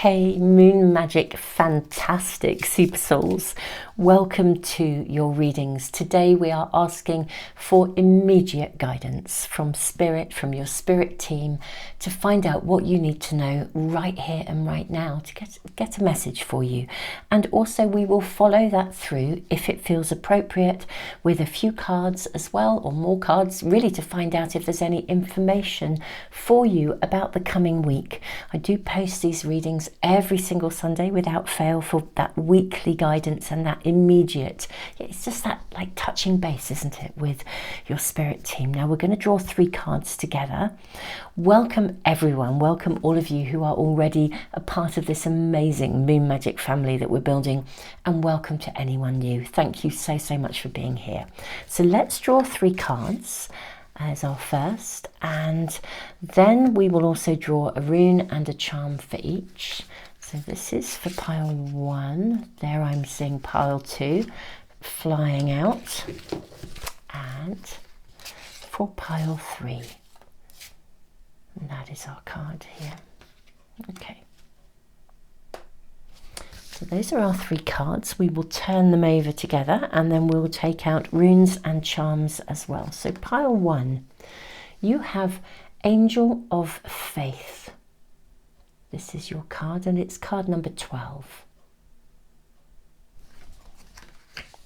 Hey, Moon Magic, fantastic super souls. Welcome to your readings. Today we are asking for immediate guidance from Spirit, from your Spirit team, to find out what you need to know right here and right now to get a message for you. And also we will follow that through, if it feels appropriate, with a few cards as well, or more cards, really to find out if there's any information for you about the coming week. I do post these readings every single Sunday without fail for that weekly guidance and that immediate, it's just that like touching base, isn't it, with your Spirit team. Now we're going to draw 3 cards together. Welcome everyone, welcome all of you who are already a part of this amazing Moon Magic family that we're building, and welcome to anyone new. Thank you so much for being here. So let's draw 3 cards as our first, and then we will also draw a rune and a charm for each. So this is for pile 1, there I'm seeing pile 2 flying out, and for pile 3, and that is our card here. Okay, so those are our 3 cards. We will turn them over together and then we'll take out runes and charms as well. So pile 1, you have Angel of Faith. This is your card and it's card number 12.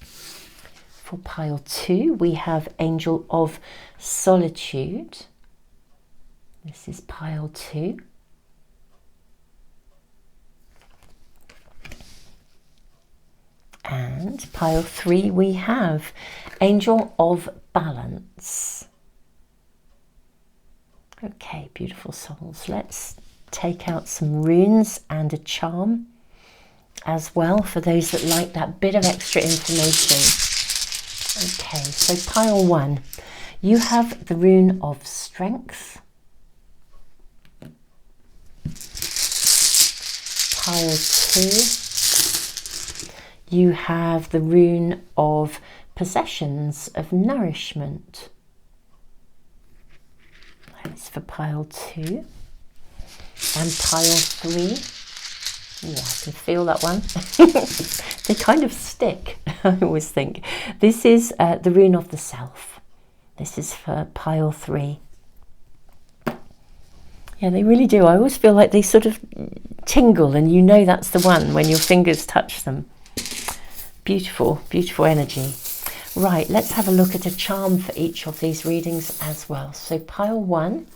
For pile 2, we have Angel of Solitude. This is pile 2. And pile 3, we have Angel of Balance. Okay, beautiful souls. Let's take out some runes and a charm as well for those that like that bit of extra information. Okay, so pile 1, you have the rune of Strength. Pile 2, you have the rune of Possessions of Nourishment. That's for pile 2. And pile 3, yeah, I can feel that one. They kind of stick, I always think. This is the rune of the Self. This is for pile 3. Yeah, they really do. I always feel like they sort of tingle, and you know that's the one when your fingers touch them. Beautiful, beautiful energy. Right, let's have a look at a charm for each of these readings as well. So pile 1.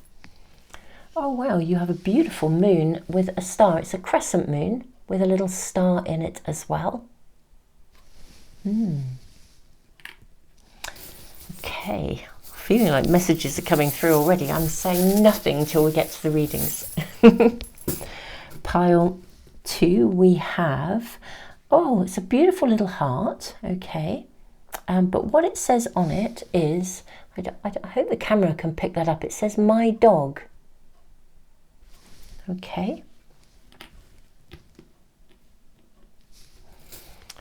Oh wow, you have a beautiful moon with a star. It's a crescent moon with a little star in it as well. Okay, feeling like messages are coming through already. I'm saying nothing till we get to the readings. Pile 2, we have, oh, it's a beautiful little heart. Okay, but what it says on it is, I hope the camera can pick that up. It says, my dog. Okay,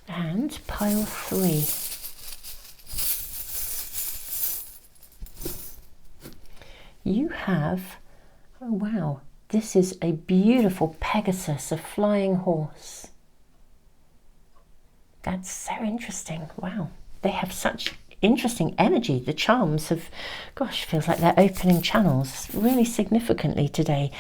and pile 3, you have, oh wow, this is a beautiful Pegasus, a flying horse. That's so interesting. Wow, they have such interesting energy. The charms have, gosh, feels like they're opening channels really significantly today.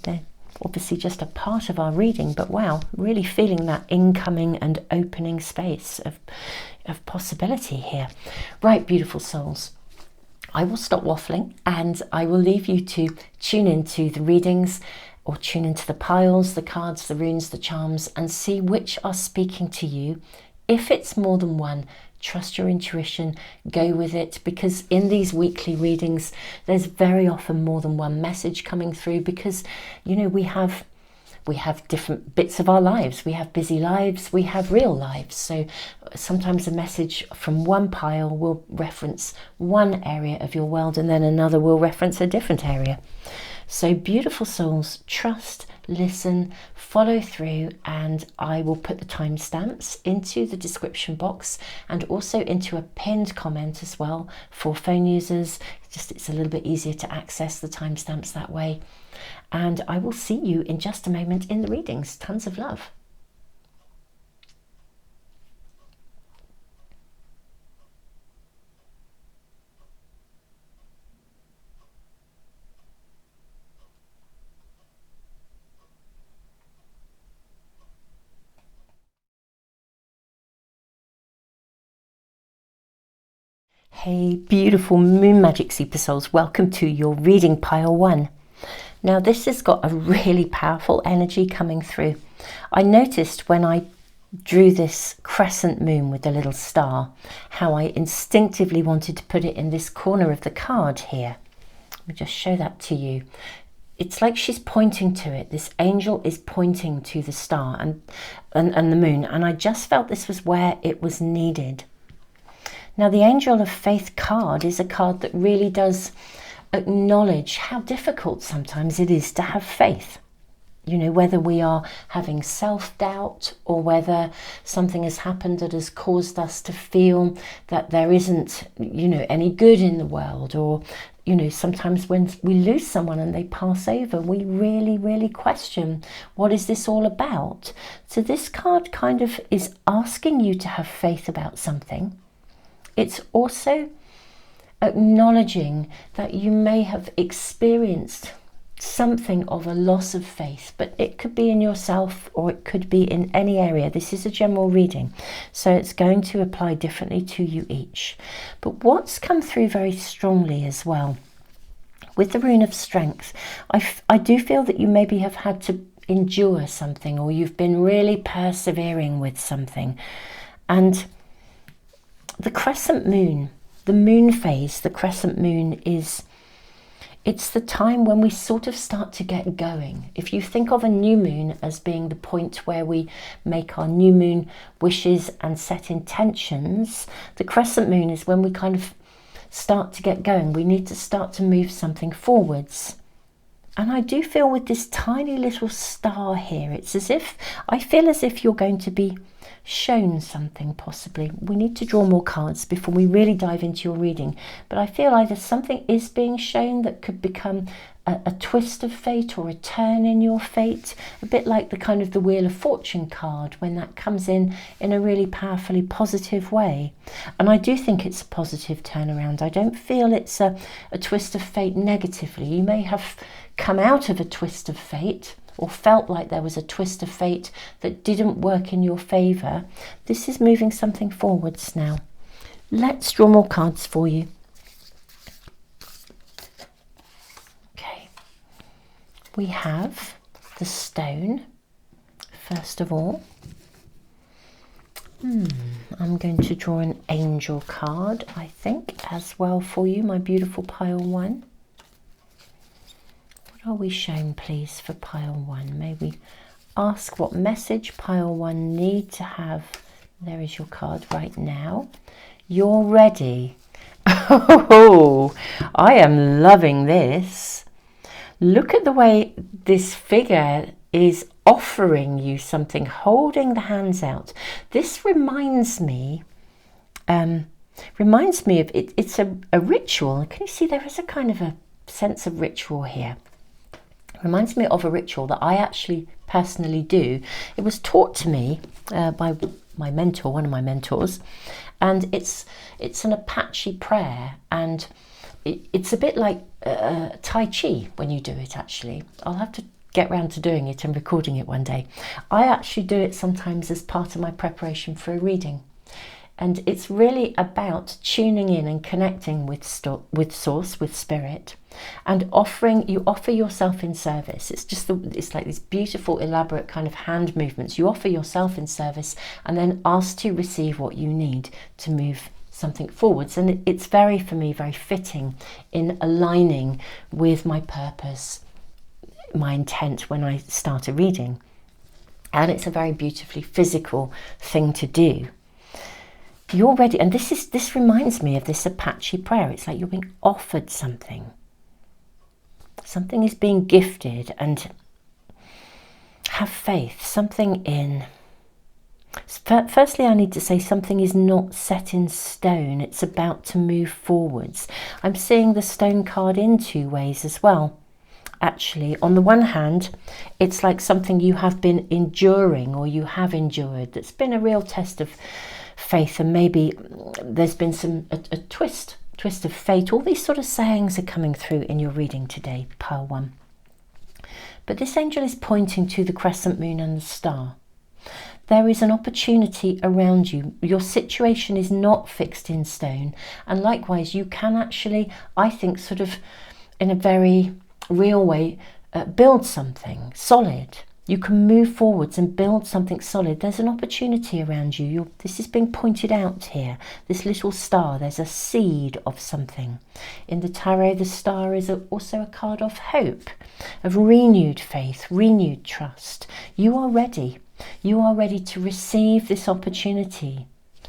They're obviously just a part of our reading, but wow, really feeling that incoming and opening space of possibility here. Right, beautiful souls, I will stop waffling and I will leave you to tune into the readings, or tune into the piles, the cards, the runes, the charms, and see which are speaking to you. If it's more than one, trust your intuition, go with it, because in these weekly readings there's very often more than one message coming through, because you know we have different bits of our lives. We have busy lives, we have real lives, so sometimes a message from one pile will reference one area of your world and then another will reference a different area. So beautiful souls, trust, listen, follow through, and I will put the timestamps into the description box and also into a pinned comment as well for phone users. It's a little bit easier to access the timestamps that way. And I will see you in just a moment in the readings. Tons of love. Hey, beautiful moon magic super souls, welcome to your reading pile 1. Now this has got a really powerful energy coming through. I noticed when I drew this crescent moon with the little star, how I instinctively wanted to put it in this corner of the card here. Let me just show that to you. It's like she's pointing to it. This angel is pointing to the star and the moon, and I just felt this was where it was needed. Now, the Angel of Faith card is a card that really does acknowledge how difficult sometimes it is to have faith. You know, whether we are having self-doubt or whether something has happened that has caused us to feel that there isn't, you know, any good in the world, or, you know, sometimes when we lose someone and they pass over, we really, really question, what is this all about? So this card kind of is asking you to have faith about something. It's also acknowledging that you may have experienced something of a loss of faith, but it could be in yourself or it could be in any area. This is a general reading, so it's going to apply differently to you each. But what's come through very strongly as well, with the rune of strength, I do feel that you maybe have had to endure something, or you've been really persevering with something. And the crescent moon, the moon phase, the crescent moon it's the time when we sort of start to get going. If you think of a new moon as being the point where we make our new moon wishes and set intentions, the crescent moon is when we kind of start to get going. We need to start to move something forwards. And I do feel with this tiny little star here, I feel as if you're going to be shown something, possibly. We need to draw more cards before we really dive into your reading, but I feel either something is being shown that could become a twist of fate or a turn in your fate, a bit like the kind of the Wheel of Fortune card when that comes in a really powerfully positive way. And I do think it's a positive turnaround. I don't feel it's a twist of fate negatively. You may have come out of a twist of fate or felt like there was a twist of fate that didn't work in your favour. This is moving something forwards now. Let's draw more cards for you. Okay, we have the stone, first of all. I'm going to draw an angel card, I think, as well for you, my beautiful pile 1. Are we shown, please, for pile 1? May we ask what message pile 1 need to have? There is your card right now. You're ready. Oh, I am loving this. Look at the way this figure is offering you something, holding the hands out. This reminds me of it. It's a ritual. Can you see there is a kind of a sense of ritual here? Reminds me of a ritual that I actually personally do. It was taught to me by my mentor, one of my mentors, and it's an Apache prayer, and it's a bit like Tai Chi when you do it. Actually, I'll have to get round to doing it and recording it one day. I actually do it sometimes as part of my preparation for a reading. And it's really about tuning in and connecting with source, with spirit, and you offer yourself in service. It's like these beautiful, elaborate kind of hand movements. You offer yourself in service and then ask to receive what you need to move something forwards. And it's very, for me, very fitting in aligning with my purpose, my intent when I start a reading. And it's a very beautifully physical thing to do. You're ready, and this reminds me of this Apache prayer. It's like you're being offered something. Something is being gifted, and have faith. Something in... Firstly, I need to say something is not set in stone. It's about to move forwards. I'm seeing the stone card in two ways as well. Actually, on the one hand, it's like something you have been enduring, or you have endured, that's been a real test of faith, and maybe there's been a twist of fate. All these sort of sayings are coming through in your reading today, pile one. But this angel is pointing to the crescent moon and the star. There is an opportunity around you. Your situation is not fixed in stone. And likewise, you can actually, I think, sort of in a very real way, build something solid. You can move forwards and build something solid. There's an opportunity around you. This is being pointed out here. This little star, there's a seed of something. In the tarot, the star is also a card of hope, of renewed faith, renewed trust. You are ready. You are ready to receive this opportunity,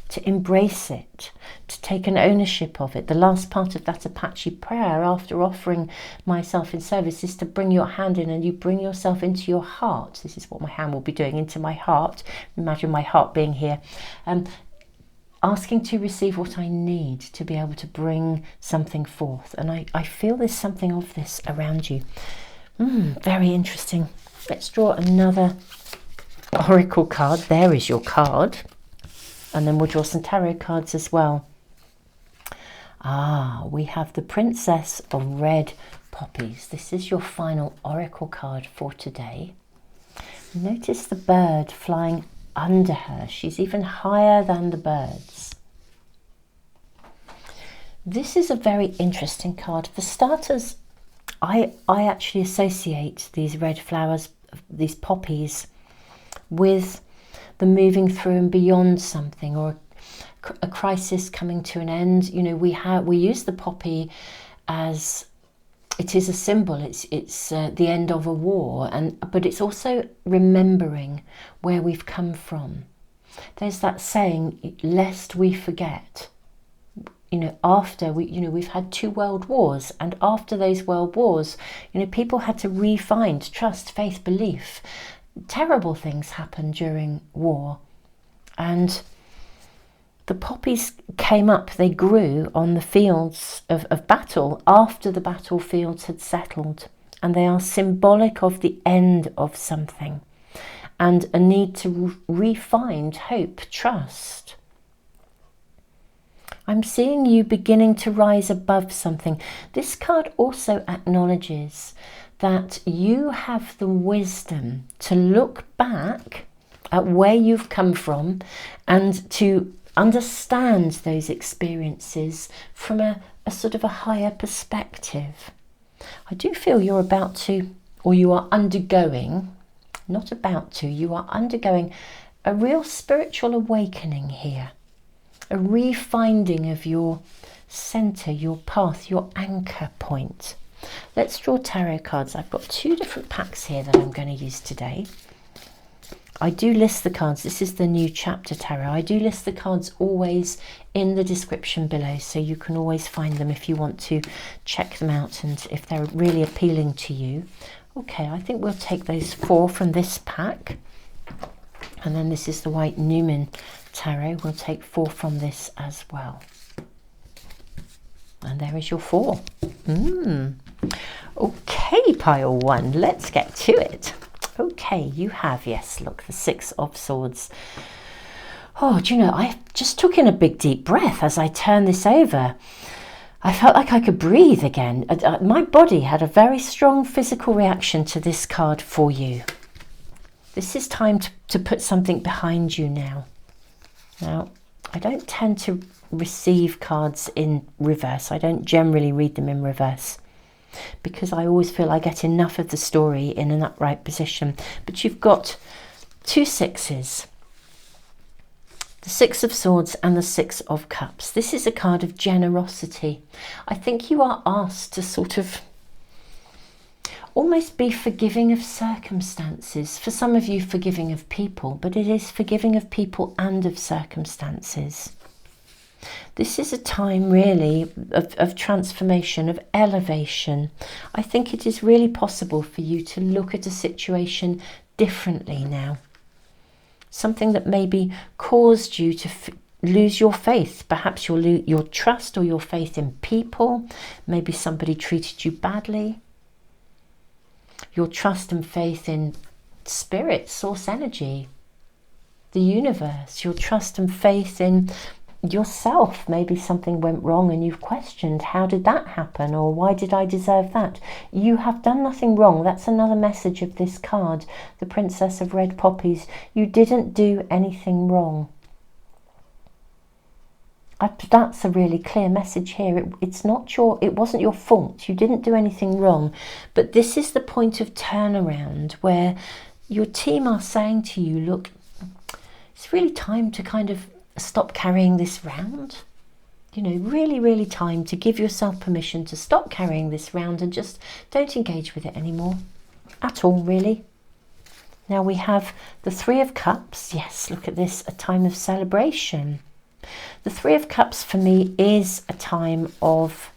to embrace it, to take an ownership of it. The last part of that Apache prayer, after offering myself in service, is to bring your hand in, and you bring yourself into your heart. This is what my hand will be doing, into my heart. Imagine my heart being here. Asking to receive what I need to be able to bring something forth. And I feel there's something of this around you. Very interesting. Let's draw another oracle card. There is your card. And then we'll draw some tarot cards as well. We have the Princess of Red Poppies. This is your final oracle card for today. Notice the bird flying under her. She's even higher than the birds. This is a very interesting card. For starters, I actually associate these red flowers, these poppies, with the moving through and beyond something, or a crisis coming to an end. You know, we use the poppy as it is a symbol. It's the end of a war, but it's also remembering where we've come from. There's that saying, lest we forget. You know, after we've had 2 world wars, and after those world wars, people had to re-find trust, faith, belief. Terrible things happened during war, and the poppies came up, they grew on the fields of battle after the battlefields had settled, and they are symbolic of the end of something and a need to re-find hope, trust. I'm seeing you beginning to rise above something. This card also acknowledges that you have the wisdom to look back at where you've come from and to understand those experiences from a sort of a higher perspective. I do feel you're about to, or you are undergoing, not about to, you are undergoing a real spiritual awakening here, a refinding of your center, your path, your anchor point. Let's draw tarot cards. I've got 2 different packs here that I'm going to use today. I do list the cards. This is the new chapter tarot. I do list the cards always in the description below, so you can always find them if you want to check them out and if they're really appealing to you. Okay, I think we'll take those 4 from this pack. And then this is the white Numen tarot. We'll take 4 from this as well. And there is your 4. Okay, pile 1, let's get to it. Okay, you have, yes, look, the 6 of Swords. Oh, do you know, I just took in a big deep breath as I turned this over. I felt like I could breathe again. My body had a very strong physical reaction to this card for you. This is time to put something behind you now. Now, I don't tend to receive cards in reverse. I don't generally read them in reverse because I always feel I get enough of the story in an upright position. But you've got 2 sixes, the 6 of Swords and the 6 of Cups. This is a card of generosity. I think you are asked to sort of almost be forgiving of circumstances. For some of you, forgiving of people, but it is forgiving of people and of circumstances. This is a time really of transformation, of elevation. I think it is really possible for you to look at a situation differently now. Something that maybe caused you to lose your faith. Perhaps your trust or your faith in people. Maybe somebody treated you badly. Your trust and faith in spirit, source energy, the universe. Your trust and faith in yourself. Maybe something went wrong and you've questioned, how did that happen, or why did I deserve that? You have done nothing wrong. That's another message of this card, the Princess of Red Poppies. You didn't do anything wrong. That's a really clear message here. It wasn't your fault. You didn't do anything wrong. But this is the point of turnaround where your team are saying to you, look, it's really time to kind of stop carrying this round. You know, really, really time to give yourself permission to stop carrying this round and just don't engage with it anymore. At all, really. Now we have the Three of Cups. Yes, look at this, a time of celebration. The Three of Cups for me is a time of,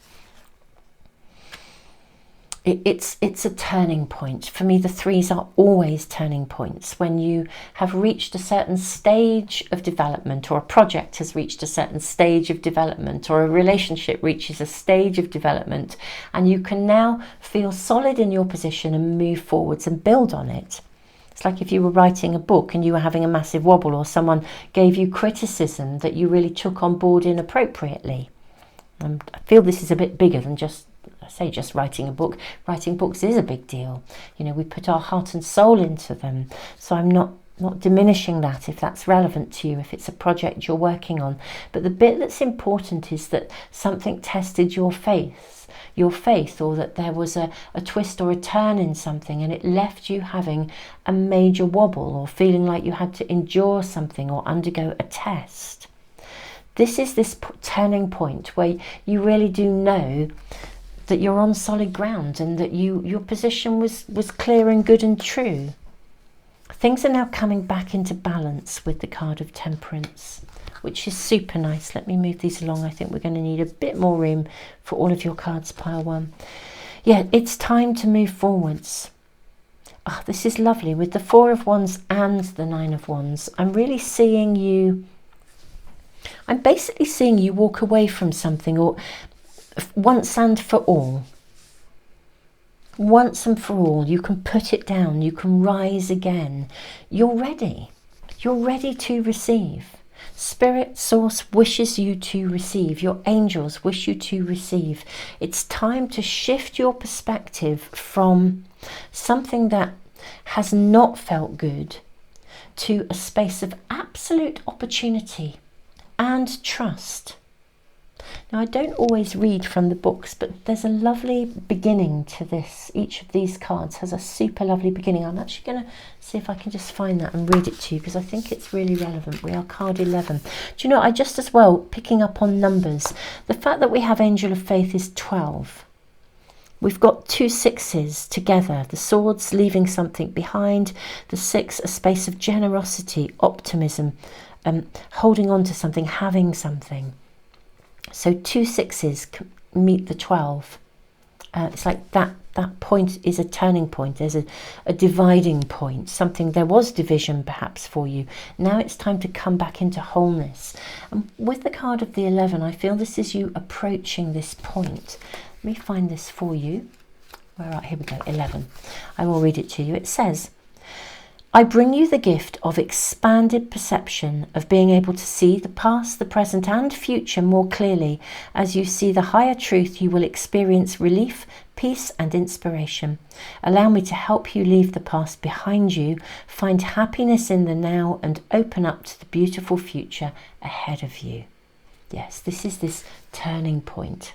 it's a turning point. For me, the threes are always turning points. When you have reached a certain stage of development, or a project has reached a certain stage of development, or a relationship reaches a stage of development, and you can now feel solid in your position and move forwards and build on it. It's like if you were writing a book and you were having a massive wobble, or someone gave you criticism that you really took on board inappropriately. I feel this is a bit bigger than just writing a book. Writing books is a big deal. You know, we put our heart and soul into them. So I'm not diminishing that if that's relevant to you, if it's a project you're working on. But the bit that's important is that something tested your faith, or that there was a twist or a turn in something, and it left you having a major wobble, or feeling like you had to endure something or undergo a test. This is this turning point where you really do know that you're on solid ground, and that your position was clear and good and true. Things are now coming back into balance with the card of Temperance, which is super nice. Let me move these along. I think we're going to need a bit more room for all of your cards, pile one. Yeah, it's time to move forwards. Oh, this is lovely with the Four of Wands and the Nine of Wands. I'm basically seeing you walk away from something, or once and for all. Once and for all, you can put it down, you can rise again. You're ready. You're ready to receive. Spirit Source wishes you to receive. Your angels wish you to receive. It's time to shift your perspective from something that has not felt good to a space of absolute opportunity and trust. Now, I don't always read from the books, but there's a lovely beginning to this. Each of these cards has a super lovely beginning. I'm actually going to see if I can just find that and read it to you, because I think it's really relevant. We are card 11. Do you know, I just as well, picking up on numbers, the fact that we have Angel of Faith is 12. We've got 2 sixes together, the swords leaving something behind, the 6 a space of generosity, optimism, holding on to something, having something. So 2 sixes meet the 12. It's like that point is a turning point. There's a dividing point. There was division perhaps for you. Now it's time to come back into wholeness. And with the card of the 11, I feel this is you approaching this point. Let me find this for you. Here we go, 11. I will read it to you. It says, I bring you the gift of expanded perception, of being able to see the past, the present and future more clearly. As you see the higher truth, you will experience relief, peace and inspiration. Allow me to help you leave the past behind you, find happiness in the now and open up to the beautiful future ahead of you. Yes, this is this turning point.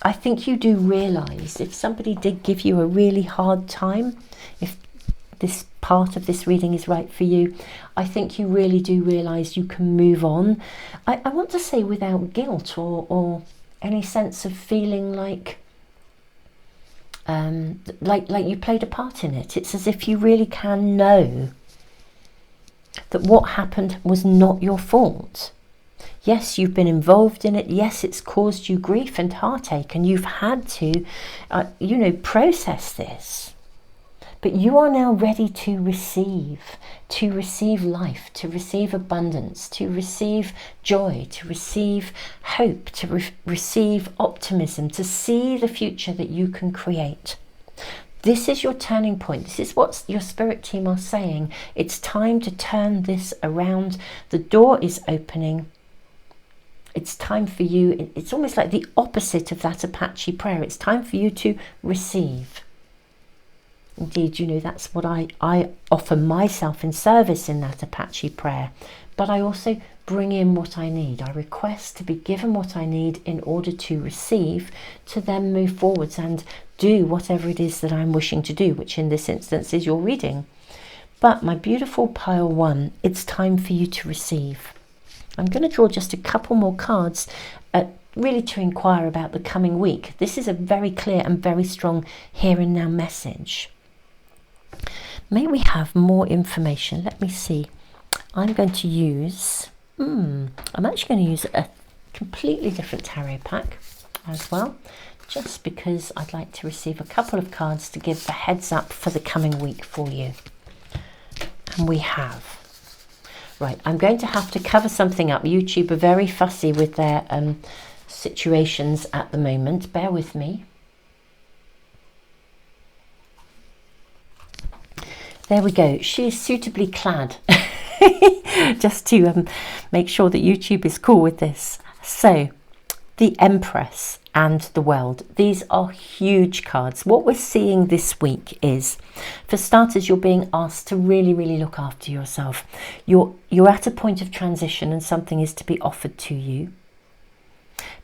I think you do realise if somebody did give you a really hard time, if this part of this reading is right for you, I think you really do realise you can move on. I want to say without guilt or any sense of feeling like you played a part in it. It's as if you really can know that what happened was not your fault. Yes, you've been involved in it. Yes, it's caused you grief and heartache, and you've had to, process this. But you are now ready to receive life, to receive abundance, to receive joy, to receive hope, to receive optimism, to see the future that you can create. This is your turning point. This is what your spirit team are saying. It's time to turn this around. The door is opening. It's time for you. It's almost like the opposite of that Apache prayer. It's time for you to receive. Indeed, that's what I offer myself in service in that Apache prayer. But I also bring in what I need. I request to be given what I need in order to receive, to then move forwards and do whatever it is that I'm wishing to do, which in this instance is your reading. But my beautiful pile one, it's time for you to receive. I'm going to draw just a couple more cards really to inquire about the coming week. This is a very clear and very strong here and now message. May we have more information? Let me see. I'm going to use, I'm actually going to use a completely different tarot pack as well, just because I'd like to receive a couple of cards to give the heads up for the coming week for you. And we have, right, I'm going to have to cover something up. YouTube are very fussy with their situations at the moment. Bear with me. There we go. She is suitably clad. Just to make sure that YouTube is cool with this. So, the Empress and the World. These are huge cards. What we're seeing this week is, for starters, you're being asked to really, really look after yourself. You're at a point of transition and something is to be offered to you.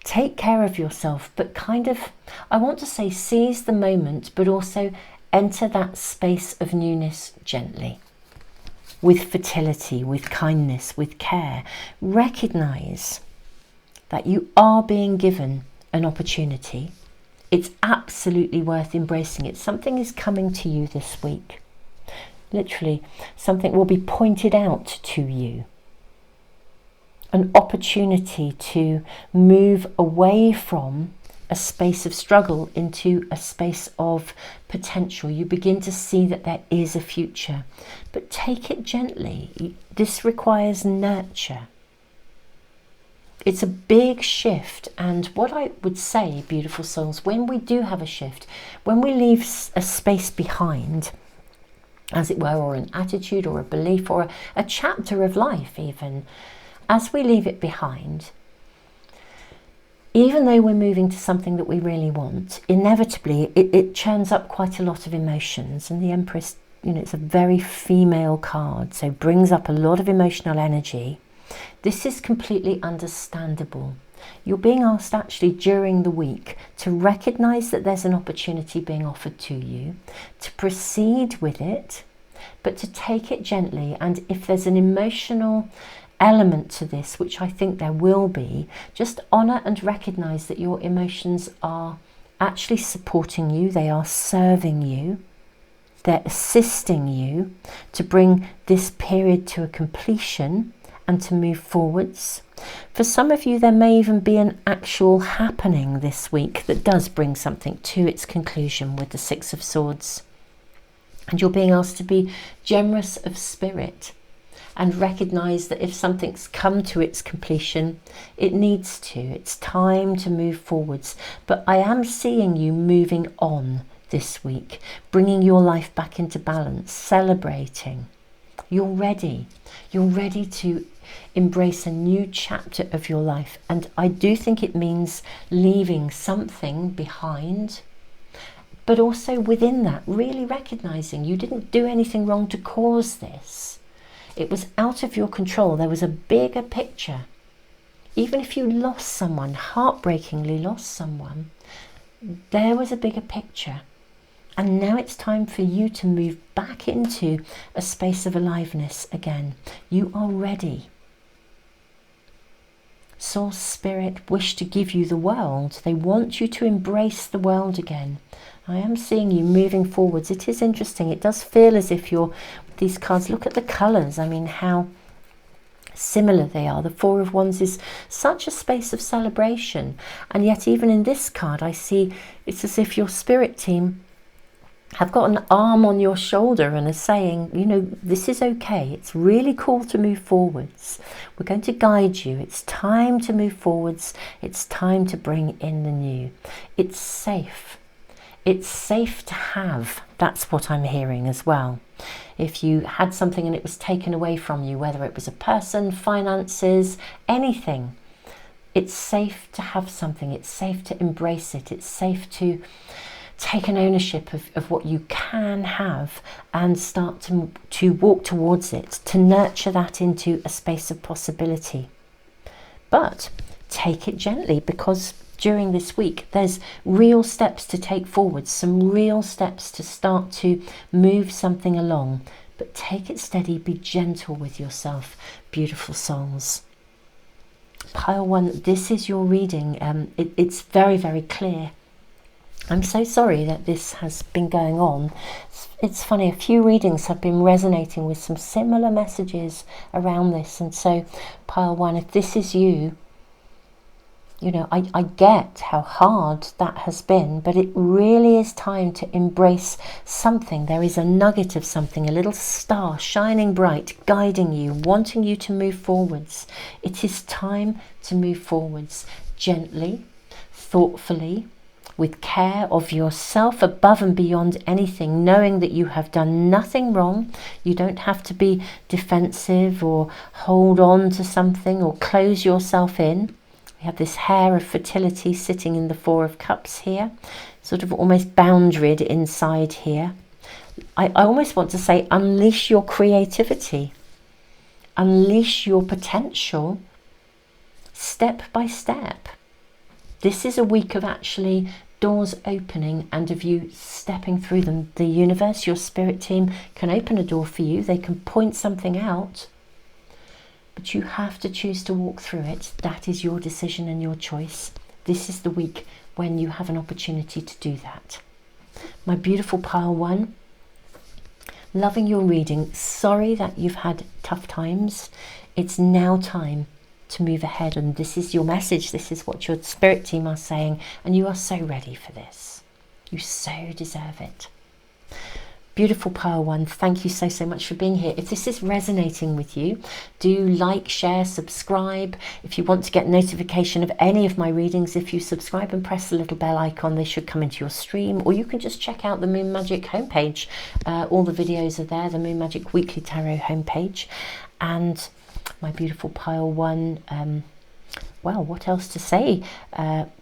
Take care of yourself, but kind of, I want to say, seize the moment, but also enter that space of newness gently. With fertility, with kindness, with care. Recognize that you are being given an opportunity. It's absolutely worth embracing it. Something is coming to you this week. Literally, something will be pointed out to you. An opportunity to move away from a space of struggle into a space of potential. You begin to see that there is a future, but take it gently. This requires nurture. It's a big shift, and what I would say, beautiful souls, when we do have a shift, when we leave a space behind, as it were, or an attitude or a belief or a chapter of life even, as we leave it behind, even though we're moving to something that we really want, inevitably it churns up quite a lot of emotions. And the Empress, it's a very female card, so brings up a lot of emotional energy. This is completely understandable. You're being asked actually during the week to recognize that there's an opportunity being offered to you, to proceed with it, but to take it gently. And if there's an emotional element to this, which I think there will be, just honor and recognize that your emotions are actually supporting you, they are serving you, they're assisting you to bring this period to a completion and to move forwards. For some of you, there may even be an actual happening this week that does bring something to its conclusion with the Six of Swords. And you're being asked to be generous of spirit and recognize that if something's come to its completion, it needs to. It's time to move forwards. But I am seeing you moving on this week, bringing your life back into balance, celebrating. You're ready. You're ready to embrace a new chapter of your life. And I do think it means leaving something behind, but also within that, really recognizing you didn't do anything wrong to cause this. It was out of your control. There was a bigger picture. Even if you lost someone, heartbreakingly lost someone, there was a bigger picture. And now it's time for you to move back into a space of aliveness again. You are ready. Soul Spirit wish to give you the world. They want you to embrace the world again. I am seeing you moving forwards. It is interesting. It does feel as if you're, these cards, look at the colours. I mean, how Similar they are. The Four of Wands is such a space of celebration, and yet even in this card I see it's as if your spirit team have got an arm on your shoulder and are saying, you know, this is okay. It's really cool to move forwards. We're going to guide you. It's time to move forwards. It's time to bring in the new. It's safe. It's safe to have. That's what I'm hearing as well. If you had something and it was taken away from you, whether it was a person, finances, anything, it's safe to have something. It's safe to embrace it. It's safe to take an ownership of what you can have and start to walk towards it, to nurture that into a space of possibility. But take it gently, because during this week there's real steps to take forward, some real steps to start to move something along. But take it steady, be gentle with yourself, beautiful souls. Pile 1, this is your reading. It's very, very clear. I'm so sorry that this has been going on. It's funny, a few readings have been resonating with some similar messages around this. And so, Pile 1, if this is you, you know, I get how hard that has been, but it really is time to embrace something. There is a nugget of something, a little star shining bright, guiding you, wanting you to move forwards. It is time to move forwards gently, thoughtfully, with care of yourself above and beyond anything, knowing that you have done nothing wrong. You don't have to be defensive or hold on to something or close yourself in. We have this hair of fertility sitting in the Four of Cups here, sort of almost boundaried inside here. I almost want to say unleash your creativity, unleash your potential step by step. This is a week of actually doors opening and of you stepping through them. The universe, your spirit team, can open a door for you. They can point something out, but you have to choose to walk through it. That is your decision and your choice. This is the week when you have an opportunity to do that. My beautiful Pile 1, loving your reading. Sorry that you've had tough times. It's now time to move ahead, and this is your message. This is what your spirit team are saying, and you are so ready for this. You so deserve it. Beautiful Pile 1, thank you so much for being here. If this is resonating with you, do like, share, subscribe. If you want to get notification of any of my readings, if you subscribe and press the little bell icon, they should come into your stream, or you can just check out the Moon Magic homepage. All the videos are there, the Moon Magic Weekly Tarot homepage. And my beautiful Pile 1, well, what else to say?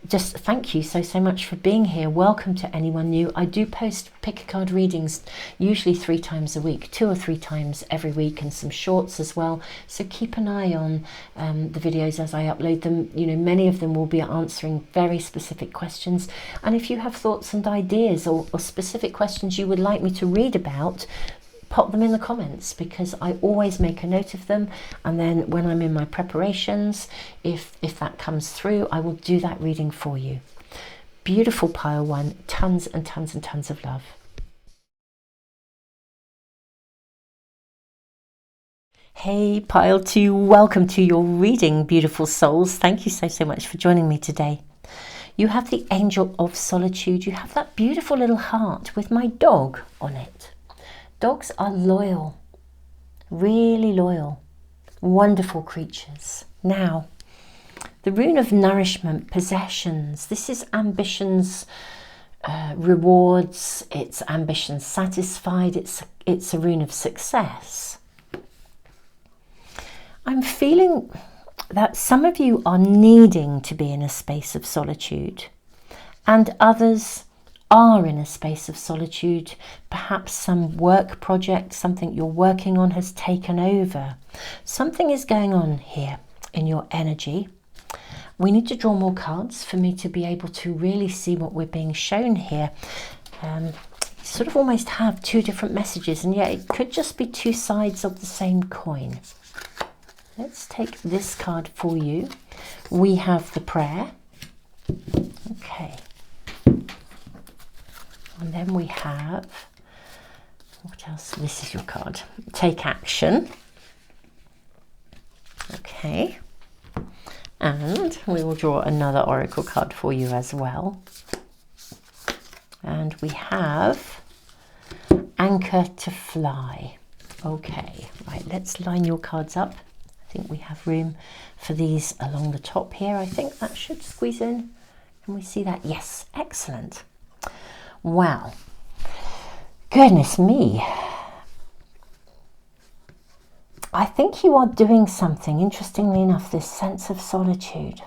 Just thank you so much for being here. Welcome to anyone new. I do post pick a card readings usually 3 times a week, 2 or 3 times every week, and some shorts as well. So keep an eye on the videos as I upload them. You know, many of them will be answering very specific questions. And if you have thoughts and ideas or specific questions you would like me to read about, pop them in the comments, because I always make a note of them, and then when I'm in my preparations, if that comes through, I will do that reading for you. Beautiful Pile 1, tons and tons and tons of love. Hey Pile 2, welcome to your reading, beautiful souls. Thank you so much for joining me today. You have the Angel of Solitude. You have that beautiful little heart with my dog on it. Dogs are loyal, really loyal, wonderful creatures. Now, the rune of nourishment, possessions. This is ambitions, rewards. It's ambition satisfied. It's a rune of success. I'm feeling that some of you are needing to be in a space of solitude, and others are in a space of solitude. Perhaps some work project, something you're working on has taken over. Something is going on here in your energy. We need to draw more cards for me to be able to really see what we're being shown here. Sort of almost have 2 different messages, and yet it could just be 2 sides of the same coin. Let's take this card for you. We have the prayer. Okay. And then we have, what else? This is your card. Take action. Okay. And we will draw another oracle card for you as well. And we have Anchor to Fly. Okay, right, let's line your cards up. I think we have room for these along the top here. I think that should squeeze in. Can we see that? Yes, excellent. Wow. Goodness me. I think you are doing something, interestingly enough, this sense of solitude.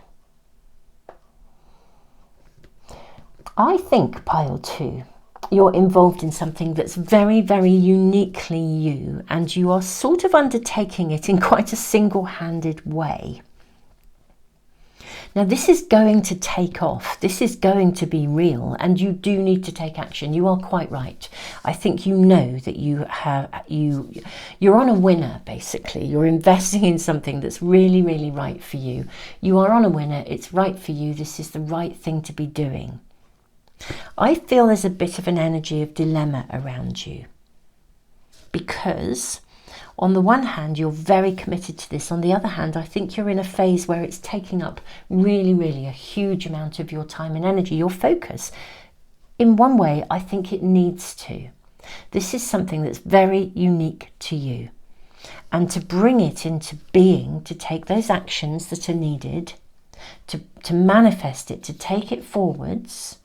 I think, pile 2, you're involved in something that's very, very uniquely you, and you are sort of undertaking it in quite a single-handed way. Now, this is going to take off. This is going to be real, and you do need to take action. You are quite right. I think you know that you're on a winner, basically. You're investing in something that's really, really right for you. You are on a winner. It's right for you. This is the right thing to be doing. I feel there's a bit of an energy of dilemma around you, because on the one hand, you're very committed to this. On the other hand, I think you're in a phase where it's taking up really, really a huge amount of your time and energy, your focus. In one way, I think it needs to. This is something that's very unique to you. And to bring it into being, to take those actions that are needed, to manifest it, to take it forwards,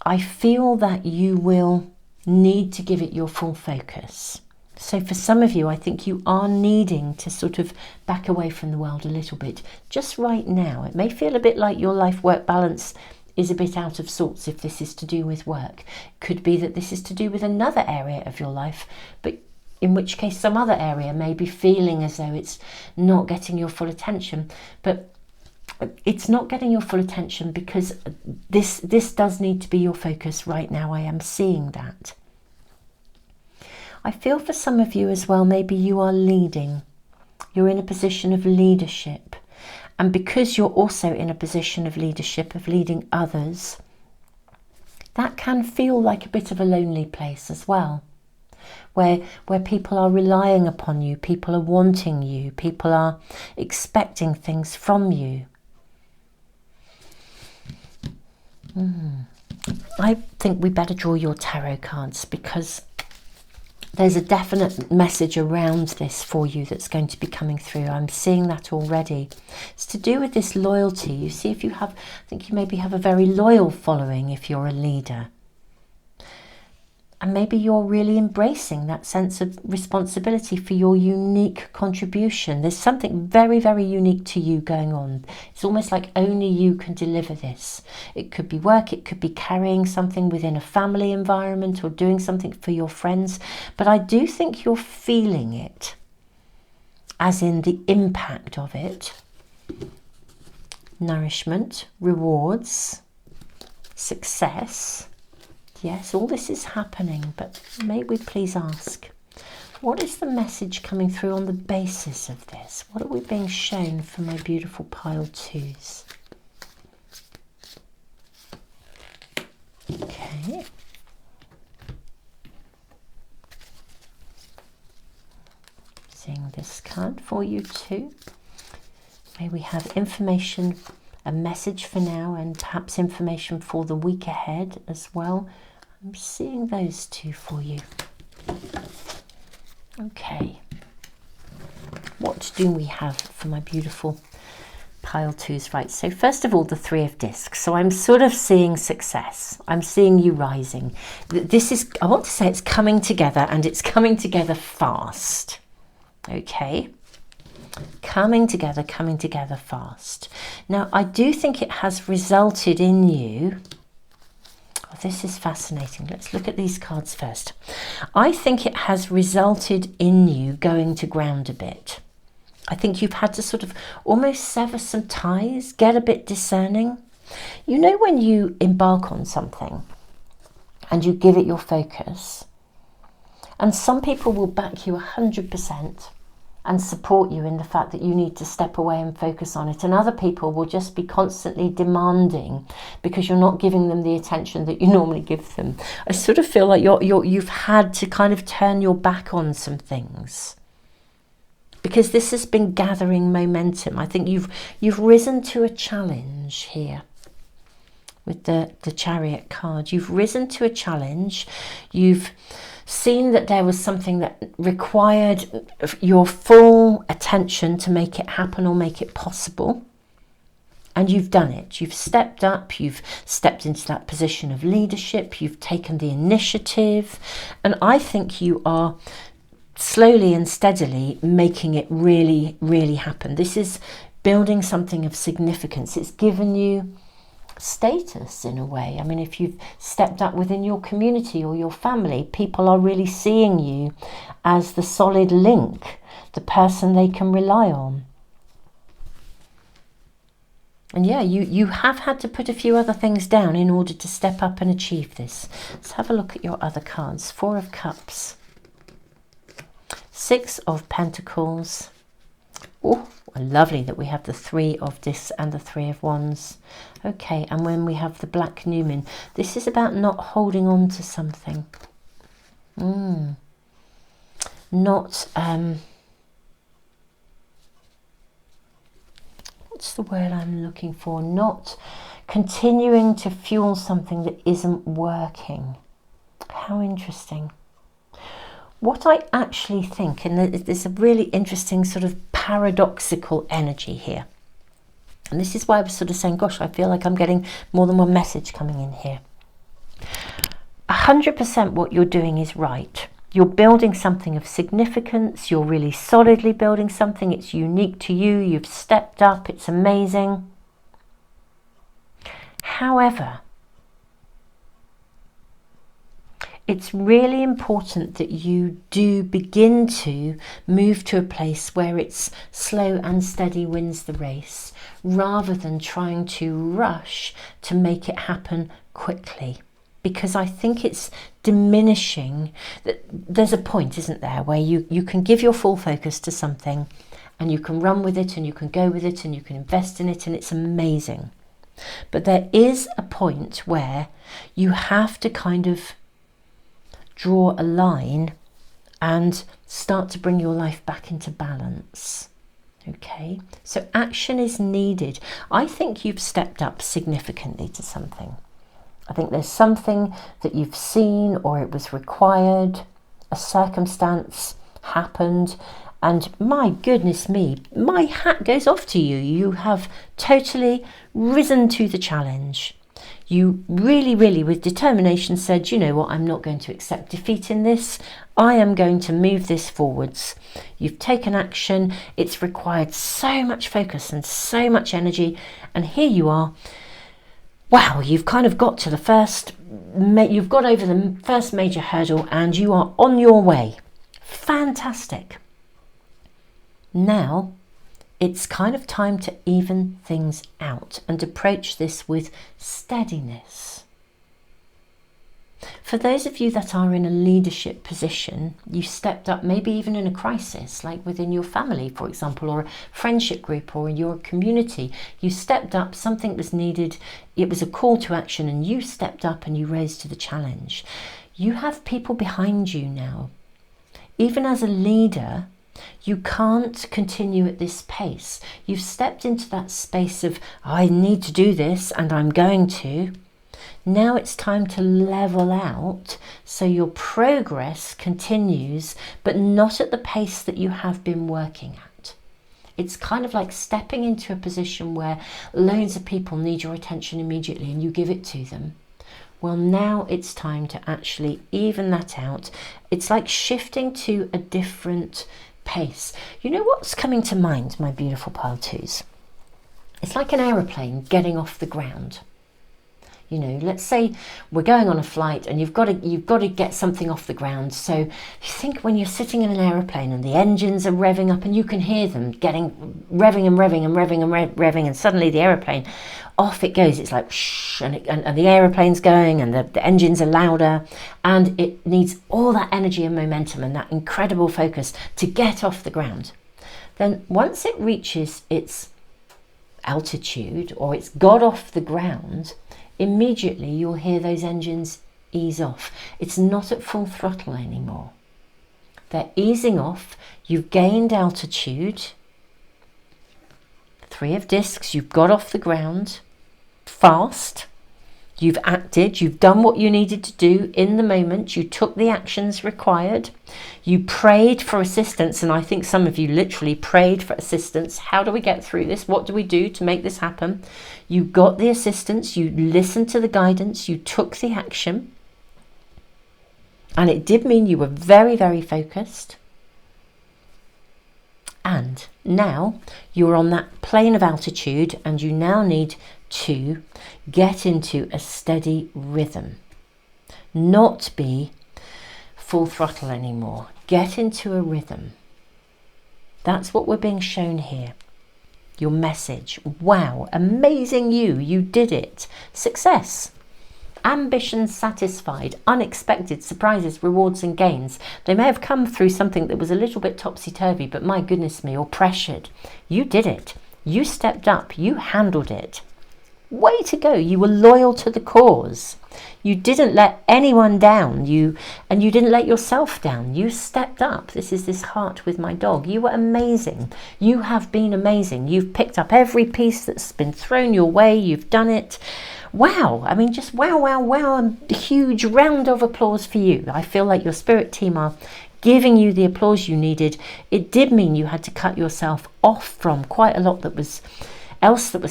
I feel that you will need to give it your full focus. So for some of you, I think you are needing to sort of back away from the world a little bit. Just right now, it may feel a bit like your life-work balance is a bit out of sorts if this is to do with work. It could be that this is to do with another area of your life, but in which case some other area may be feeling as though it's not getting your full attention. But it's not getting your full attention because this does need to be your focus right now. I am seeing that. I feel for some of you as well, maybe you are leading. You're in a position of leadership. And because you're also in a position of leadership, of leading others, that can feel like a bit of a lonely place as well. Where people are relying upon you, people are wanting you, people are expecting things from you. I think we better draw your tarot cards, because there's a definite message around this for you that's going to be coming through. I'm seeing that already. It's to do with this loyalty. You see, if you have, I think you maybe have a very loyal following if you're a leader. And maybe you're really embracing that sense of responsibility for your unique contribution. There's something very, very unique to you going on. It's almost like only you can deliver this. It could be work, it could be carrying something within a family environment or doing something for your friends. But I do think you're feeling it, as in the impact of it. Nourishment, rewards, success. Yes, all this is happening, but may we please ask, what is the message coming through on the basis of this? What are we being shown for my beautiful pile 2s? Okay. Seeing this card for you too. May we have information, a message for now, and perhaps information for the week ahead as well. I'm seeing those two for you. Okay. What do we have for my beautiful pile 2s? Right, so first of all, the 3 of discs. So I'm sort of seeing success. I'm seeing you rising. This is, I want to say it's coming together, and it's coming together fast. Okay. Coming together fast. Now, I do think it has resulted in you. Oh, this is fascinating. Let's look at these cards first. I think it has resulted in you going to ground a bit. I think you've had to sort of almost sever some ties, get a bit discerning. You know, when you embark on something and you give it your focus, and some people will back you 100%. And support you in the fact that you need to step away and focus on it. And other people will just be constantly demanding because you're not giving them the attention that you normally give them. I sort of feel like you've had to kind of turn your back on some things. because this has been gathering momentum. I think you've risen to a challenge here with the Chariot card. You've risen to a challenge. You've seen that there was something that required your full attention to make it happen or make it possible. And you've done it. You've stepped up. You've stepped into that position of leadership. You've taken the initiative. And I think you are slowly and steadily making it really, really happen. This is building something of significance. It's given you status in a way. I mean, if you've stepped up within your community or your family, people are really seeing you as the solid link, the person they can rely on. And yeah, you have had to put a few other things down in order to step up and achieve this. Let's have a look at your other cards. 4 of Cups, 6 of Pentacles. Oh, lovely that we have the 3 of Discs and the 3 of Wands. Okay, and when we have the Black Numen, this is about not holding on to something. Not, what's the word I'm looking for? Not continuing to fuel something that isn't working. How interesting. What I actually think, and there's a really interesting sort of paradoxical energy here. And this is why I was sort of saying, gosh, I feel like I'm getting more than one message coming in here. 100% what you're doing is right. You're building something of significance. You're really solidly building something. It's unique to you. You've stepped up. It's amazing. However, it's really important that you do begin to move to a place where it's slow and steady wins the race, rather than trying to rush to make it happen quickly. Because I think it's diminishing. There's a point, isn't there, where you can give your full focus to something and you can run with it and you can go with it and you can invest in it and it's amazing. But there is a point where you have to kind of draw a line and start to bring your life back into balance. Okay, so action is needed. I think you've stepped up significantly to something. I think there's something that you've seen, or it was required, a circumstance happened, and my goodness me, my hat goes off to you. You have totally risen to the challenge. You really, really, with determination, said, you know what, I'm not going to accept defeat in this. I am going to move this forwards. You've taken action. It's required so much focus and so much energy. And here you are. Wow, you've kind of got to the you've got over the first major hurdle and you are on your way. Fantastic. Now, it's kind of time to even things out and approach this with steadiness. For those of you that are in a leadership position, you stepped up maybe even in a crisis, like within your family, for example, or a friendship group or your community. You stepped up, something was needed, it was a call to action, and you stepped up and you rose to the challenge. You have people behind you now. Even as a leader, you can't continue at this pace. You've stepped into that space of, I need to do this and I'm going to. Now it's time to level out so your progress continues, but not at the pace that you have been working at. It's kind of like stepping into a position where loads of people need your attention immediately and you give it to them. Well, now it's time to actually even that out. It's like shifting to a different pace. You know what's coming to mind, my beautiful pile twos? It's like an aeroplane getting off the ground. You know, let's say we're going on a flight and you've got to get something off the ground. So you think when you're sitting in an aeroplane and the engines are revving up and you can hear them revving and suddenly the aeroplane, off it goes. It's like shh, and the aeroplane's going and the engines are louder, and it needs all that energy and momentum and that incredible focus to get off the ground. Then once it reaches its altitude or it's got off the ground, immediately you'll hear those engines ease off. It's not at full throttle anymore. They're easing off. You've gained altitude. 3 of discs, you've got off the ground fast. You've acted, you've done what you needed to do in the moment. You took the actions required. You prayed for assistance, and I think some of you literally prayed for assistance. How do we get through this? What do we do to make this happen? You got the assistance, you listened to the guidance, you took the action. And it did mean you were very, very focused. And now you're on that plane of altitude, and you now need to get into a steady rhythm, not be full throttle anymore. Get into a rhythm. That's what we're being shown here. Your message. Wow, amazing you did it. Success. Ambition satisfied, unexpected surprises, rewards and gains. They may have come through something that was a little bit topsy-turvy, but my goodness me, or pressured. You did it. You stepped up. You handled it. Way to go. You were loyal to the cause. You didn't let anyone down. And you didn't let yourself down. You stepped up. This is this heart with my dog. You were amazing. You have been amazing. You've picked up every piece that's been thrown your way. You've done it. Wow. I mean, just wow, wow, wow. A huge round of applause for you. I feel like your spirit team are giving you the applause you needed. It did mean you had to cut yourself off from quite a lot that was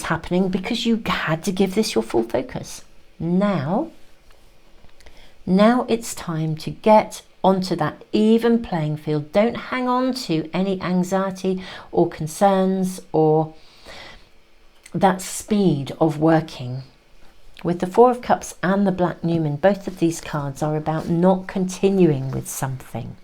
happening, because you had to give this your full focus. Now it's time to get onto that even playing field. Don't hang on to any anxiety or concerns or that speed of working. With the 4 of Cups and the Black Numen, both of these cards are about not continuing with something,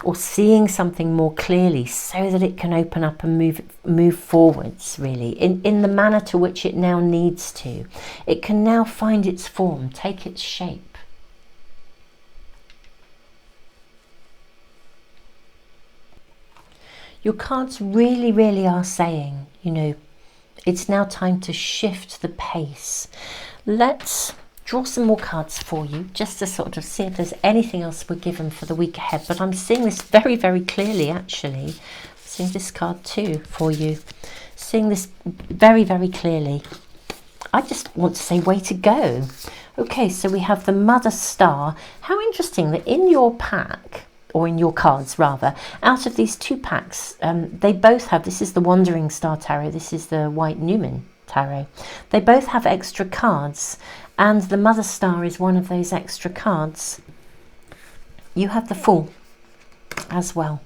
or seeing something more clearly so that it can open up and move forwards, really, in the manner to which it now needs to. It can now find its form, take its shape. Your cards really, really are saying, it's now time to shift the pace. Let's draw some more cards for you, just to sort of see if there's anything else we're given for the week ahead. But I'm seeing this very, very clearly, actually. I'm seeing this card too for you. Seeing this very, very clearly. I just want to say, way to go. Okay, so we have the Mother Star. How interesting that in your pack, or in your cards rather, out of these 2 packs, they both have, this is the Wandering Star Tarot, this is the White Numen Tarot. They both have extra cards, and the Mother Star is one of those extra cards. You have the Fool as well.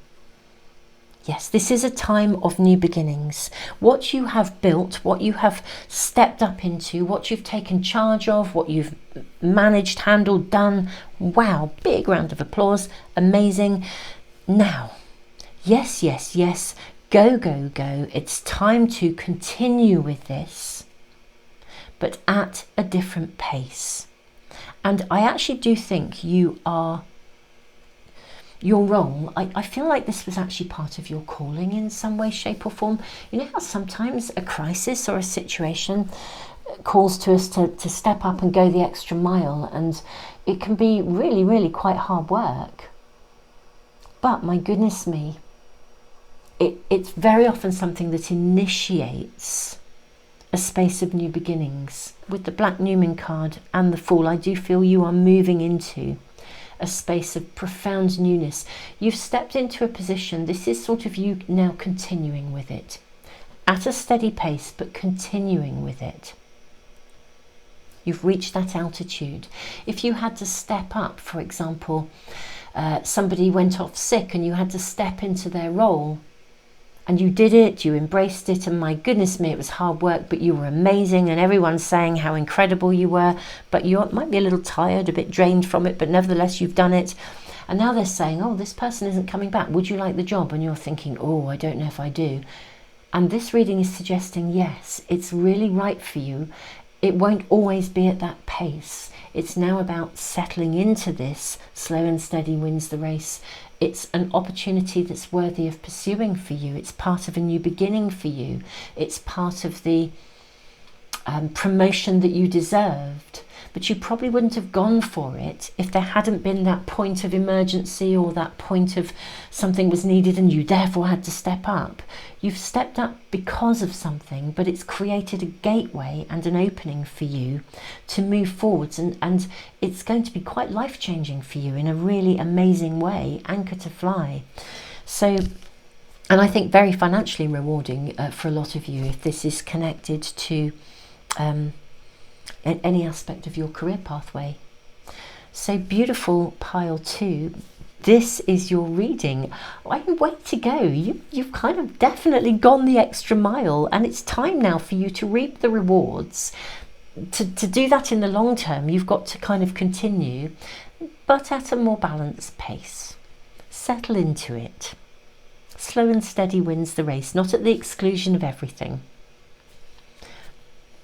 Yes, this is a time of new beginnings. What you have built, what you have stepped up into, what you've taken charge of, what you've managed, handled, done. Wow, big round of applause. Amazing. Now, yes, yes, yes. Go, go, go. It's time to continue with this, but at a different pace. And I actually do think you're wrong. I feel like this was actually part of your calling in some way, shape or form. You know how sometimes a crisis or a situation calls to us to step up and go the extra mile, and it can be really, really quite hard work. But my goodness me, it's very often something that initiates a space of new beginnings. With the Black Numen card and the Fool, I do feel you are moving into a space of profound newness. You've stepped into a position, this is sort of you now continuing with it at a steady pace, but continuing with it. You've reached that altitude. If you had to step up, for example, somebody went off sick and you had to step into their role, and you did it, you embraced it, and my goodness me, it was hard work, but you were amazing, and everyone's saying how incredible you were, but you might be a little tired, a bit drained from it, but nevertheless you've done it. And now they're saying, oh, this person isn't coming back, would you like the job? And you're thinking, oh, I don't know if I do. And this reading is suggesting, yes, it's really right for you. It won't always be at that pace. It's now about settling into this. Slow and steady wins the race. It's an opportunity that's worthy of pursuing for you. It's part of a new beginning for you. It's part of the promotion that you deserved. but you probably wouldn't have gone for it if there hadn't been that point of emergency or that point of something was needed and you therefore had to step up. You've stepped up because of something, but it's created a gateway and an opening for you to move forwards, and it's going to be quite life-changing for you in a really amazing way. Anchor to fly. So, and I think very financially rewarding for a lot of you if this is connected to any aspect of your career pathway. So beautiful, pile 2. This is your reading. Way to go. You've kind of definitely gone the extra mile, and it's time now for you to reap the rewards. To do that in the long term, you've got to kind of continue, but at a more balanced pace. Settle into it. Slow and steady wins the race, not at the exclusion of everything.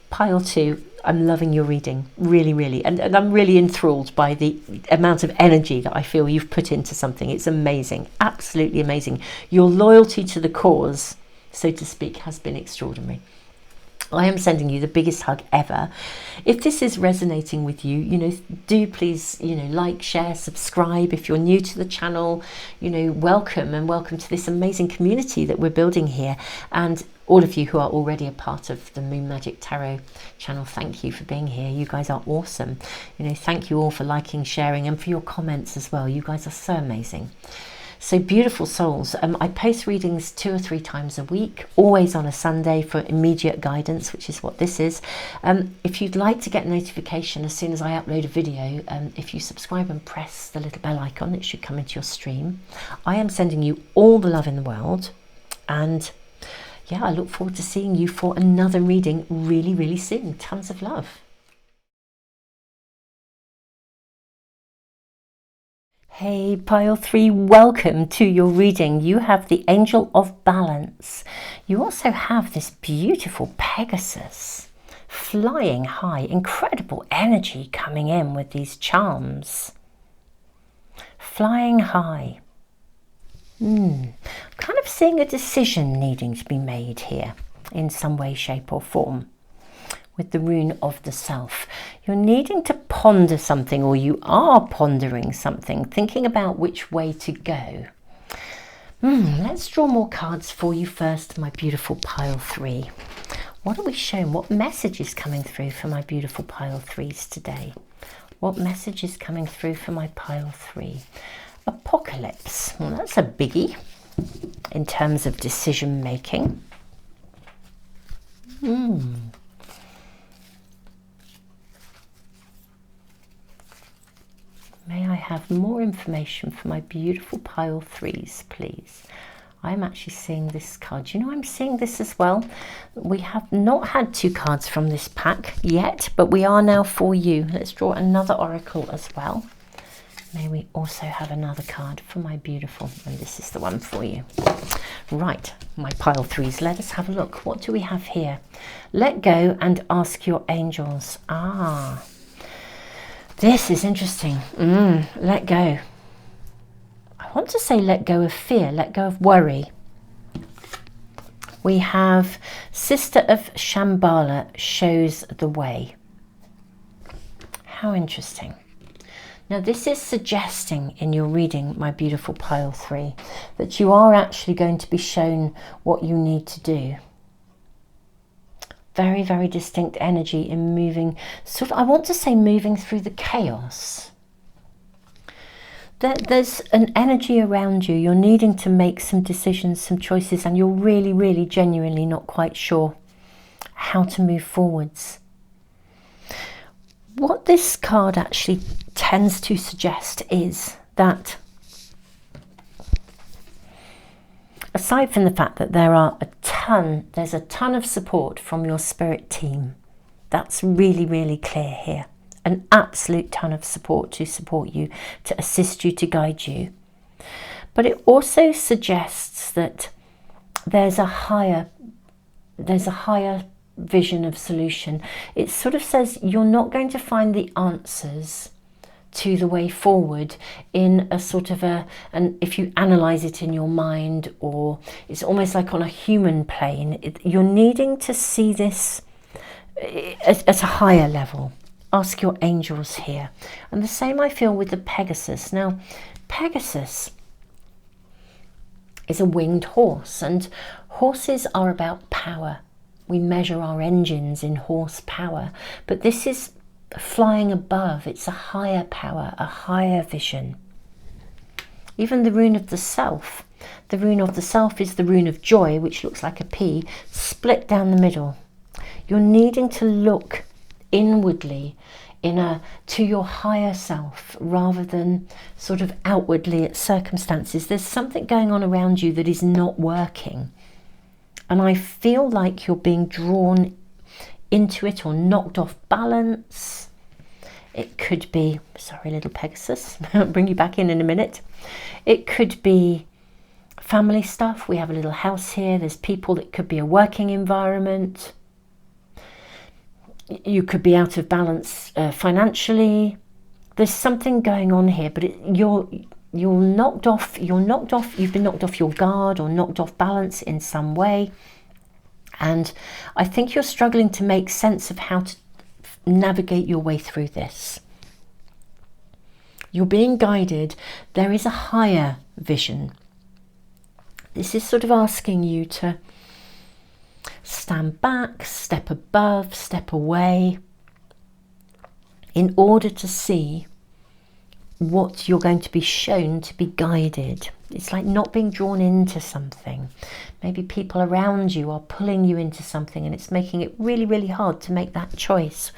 Pile 2, I'm loving your reading, really, really. And I'm really enthralled by the amount of energy that I feel you've put into something. It's amazing, absolutely amazing. Your loyalty to the cause, so to speak, has been extraordinary. I am sending you the biggest hug ever. If this is resonating with you, do please, like, share, subscribe. If you're new to the channel, welcome, and welcome to this amazing community that we're building here. And all of you who are already a part of the Moon Magic Tarot channel, thank you for being here. You guys are awesome. Thank you all for liking, sharing, and for your comments as well. You guys are so amazing. So beautiful souls, I post readings 2 or 3 times a week, always on a Sunday for immediate guidance, which is what this is. If you'd like to get a notification as soon as I upload a video, if you subscribe and press the little bell icon, it should come into your stream. I am sending you all the love in the world, and yeah, I look forward to seeing you for another reading really, really soon. Tons of love. Hey, pile 3, welcome to your reading. You have the Angel of Balance. You also have this beautiful Pegasus flying high, incredible energy coming in with these charms. Flying high. Kind of seeing a decision needing to be made here in some way, shape or form. With the rune of the self, you're needing to ponder something, or you are pondering something, thinking about which way to go. Let's draw more cards for you first, my beautiful pile 3. What are we shown? What message is coming through for my beautiful pile 3s today? What message is coming through for my pile 3? Apocalypse. Well, that's a biggie in terms of decision making. May I have more information for my beautiful pile 3s, please? I'm actually seeing this card. I'm seeing this as well. We have not had 2 cards from this pack yet, but we are now for you. Let's draw another oracle as well. May we also have another card for my beautiful, and this is the one for you. Right, my pile 3s, let us have a look. What do we have here? Let go and ask your angels. This is interesting. Let go. I want to say let go of fear, let go of worry. We have Sister of Shambhala shows the way. How interesting. Now this is suggesting in your reading, my beautiful pile 3, that you are actually going to be shown what you need to do. Very, very distinct energy in moving, I want to say moving through the chaos. There's an energy around you. You're needing to make some decisions, some choices, and you're really, really genuinely not quite sure how to move forwards. What this card actually tends to suggest is that, aside from the fact that there's a ton of support from your spirit team, that's really, really clear here. An absolute ton of support to support you, to assist you, to guide you. But it also suggests that there's a higher vision of solution. It sort of says you're not going to find the answers to the way forward in a sort of and if you analyze it in your mind, or it's almost like on a human plane, you're needing to see this at a higher level. ask your angels here. And the same I feel with the Pegasus. Now, Pegasus is a winged horse, and horses are about power. We measure our engines in horsepower, but this is flying above. It's a higher power, a higher vision. Even the rune of the self. The rune of the self is the rune of joy, which looks like a P, split down the middle. You're needing to look inwardly to your higher self rather than sort of outwardly at circumstances. There's something going on around you that is not working. And I feel like you're being drawn into it or knocked off balance. It could be, sorry, little Pegasus, I'll bring you back in a minute. It could be family stuff. We have a little house here. There's people. That could be a working environment. You could be out of balance financially. There's something going on here, but you're knocked off. You've been knocked off your guard or knocked off balance in some way. And I think you're struggling to make sense of how to navigate your way through this. You're being guided. There is a higher vision. This is sort of asking you to stand back, step above, step away, in order to see what you're going to be shown to be guided. It's like not being drawn into something. Maybe people around you are pulling you into something, and it's making it really, really hard to make that choice.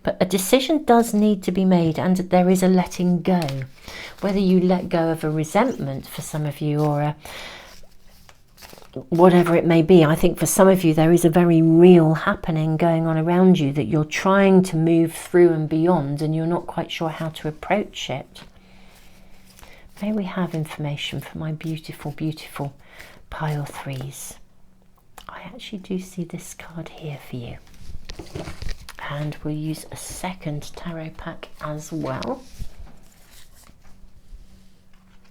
But a decision does need to be made, and there is a letting go. Whether you let go of a resentment for some of you, or whatever it may be, I think for some of you there is a very real happening going on around you that you're trying to move through and beyond, and you're not quite sure how to approach it. May we have information for my beautiful, beautiful pile threes. I actually do see this card here for you. And we'll use a second tarot pack as well.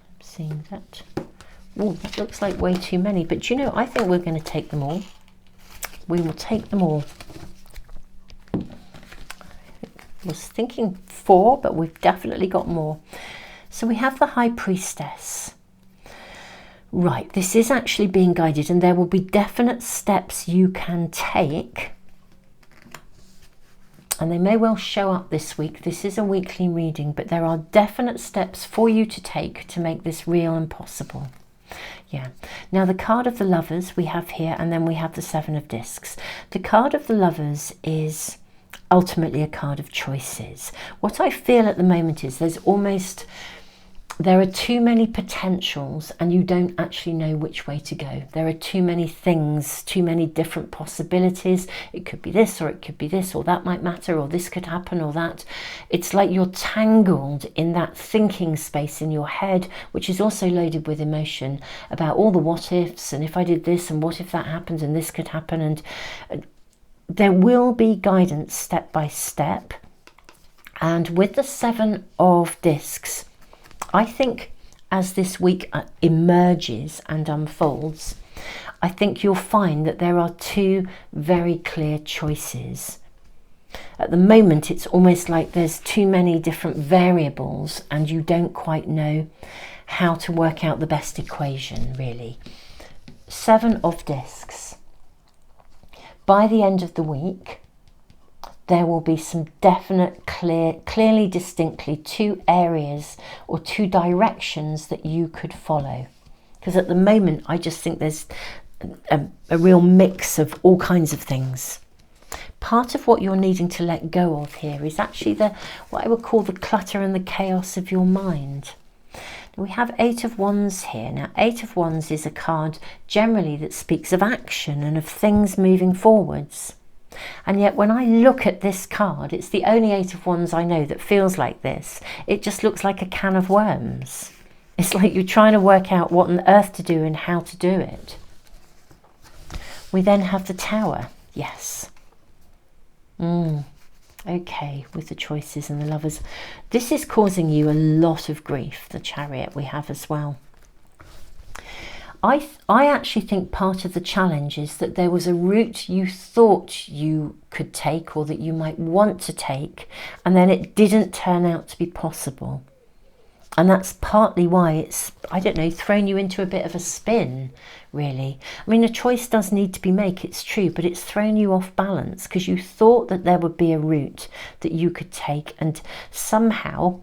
I'm seeing that. Oh, that looks like way too many. But you know, I think we're going to take them all. We will take them all. I was thinking 4, but we've definitely got more. So we have the High Priestess. Right, this is actually being guided, and there will be definite steps you can take. And they may well show up this week. This is a weekly reading, but there are definite steps for you to take to make this real and possible. Yeah. Now the card of the Lovers we have here, and then we have the Seven of Discs. The card of the Lovers is ultimately a card of choices. What I feel at the moment is there are too many potentials, and you don't actually know which way to go. There are too many things, too many different possibilities. It could be this, or it could be this, or that might matter, or this could happen, or that. It's like you're tangled in that thinking space in your head, which is also loaded with emotion about all the what ifs, and if I did this, and what if that happened, and this could happen. And there will be guidance step by step. And with the Seven of Discs, I think as this week emerges and unfolds, I think you'll find that there are 2 very clear choices. At the moment, it's almost like there's too many different variables, and you don't quite know how to work out the best equation, really. 7 of Discs. By the end of the week, there will be some definite, clearly, distinctly 2 areas or 2 directions that you could follow. Because at the moment, I just think there's a real mix of all kinds of things. Part of what you're needing to let go of here is actually what I would call the clutter and the chaos of your mind. Now we have 8 of Wands here. Now 8 of Wands is a card generally that speaks of action and of things moving forwards. And yet when I look at this card, it's the only 8 of Wands I know that feels like this. It just looks like a can of worms. It's like you're trying to work out what on earth to do and how to do it. We then have the Tower. Yes. Okay, with the choices and the Lovers. This is causing you a lot of grief. The Chariot we have as well. I actually think part of the challenge is that there was a route you thought you could take, or that you might want to take, and then it didn't turn out to be possible. And that's partly why it's, I don't know, thrown you into a bit of a spin, really. I mean, a choice does need to be made, it's true, but it's thrown you off balance because you thought that there would be a route that you could take, and somehow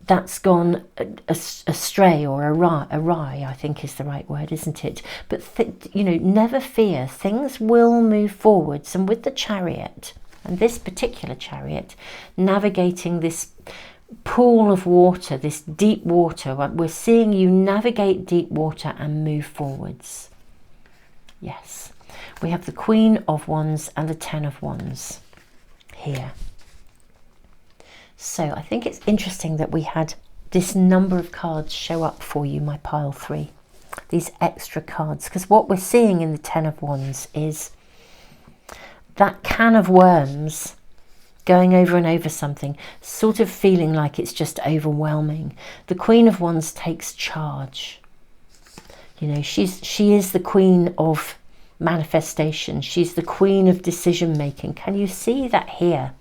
that's gone astray, or awry, I think is the right word, isn't it? But, you know, never fear, things will move forwards. And with the Chariot, and this particular Chariot, navigating this pool of water, this deep water, we're seeing you navigate deep water and move forwards. Yes, we have the Queen of Wands and the Ten of Wands here. So I think it's interesting that we had this number of cards show up for you, my pile 3, these extra cards, because what we're seeing in the Ten of Wands is that can of worms going over and over something, sort of feeling like it's just overwhelming. The Queen of Wands takes charge. You know, she is the queen of manifestation. She's the queen of decision making. Can you see that here?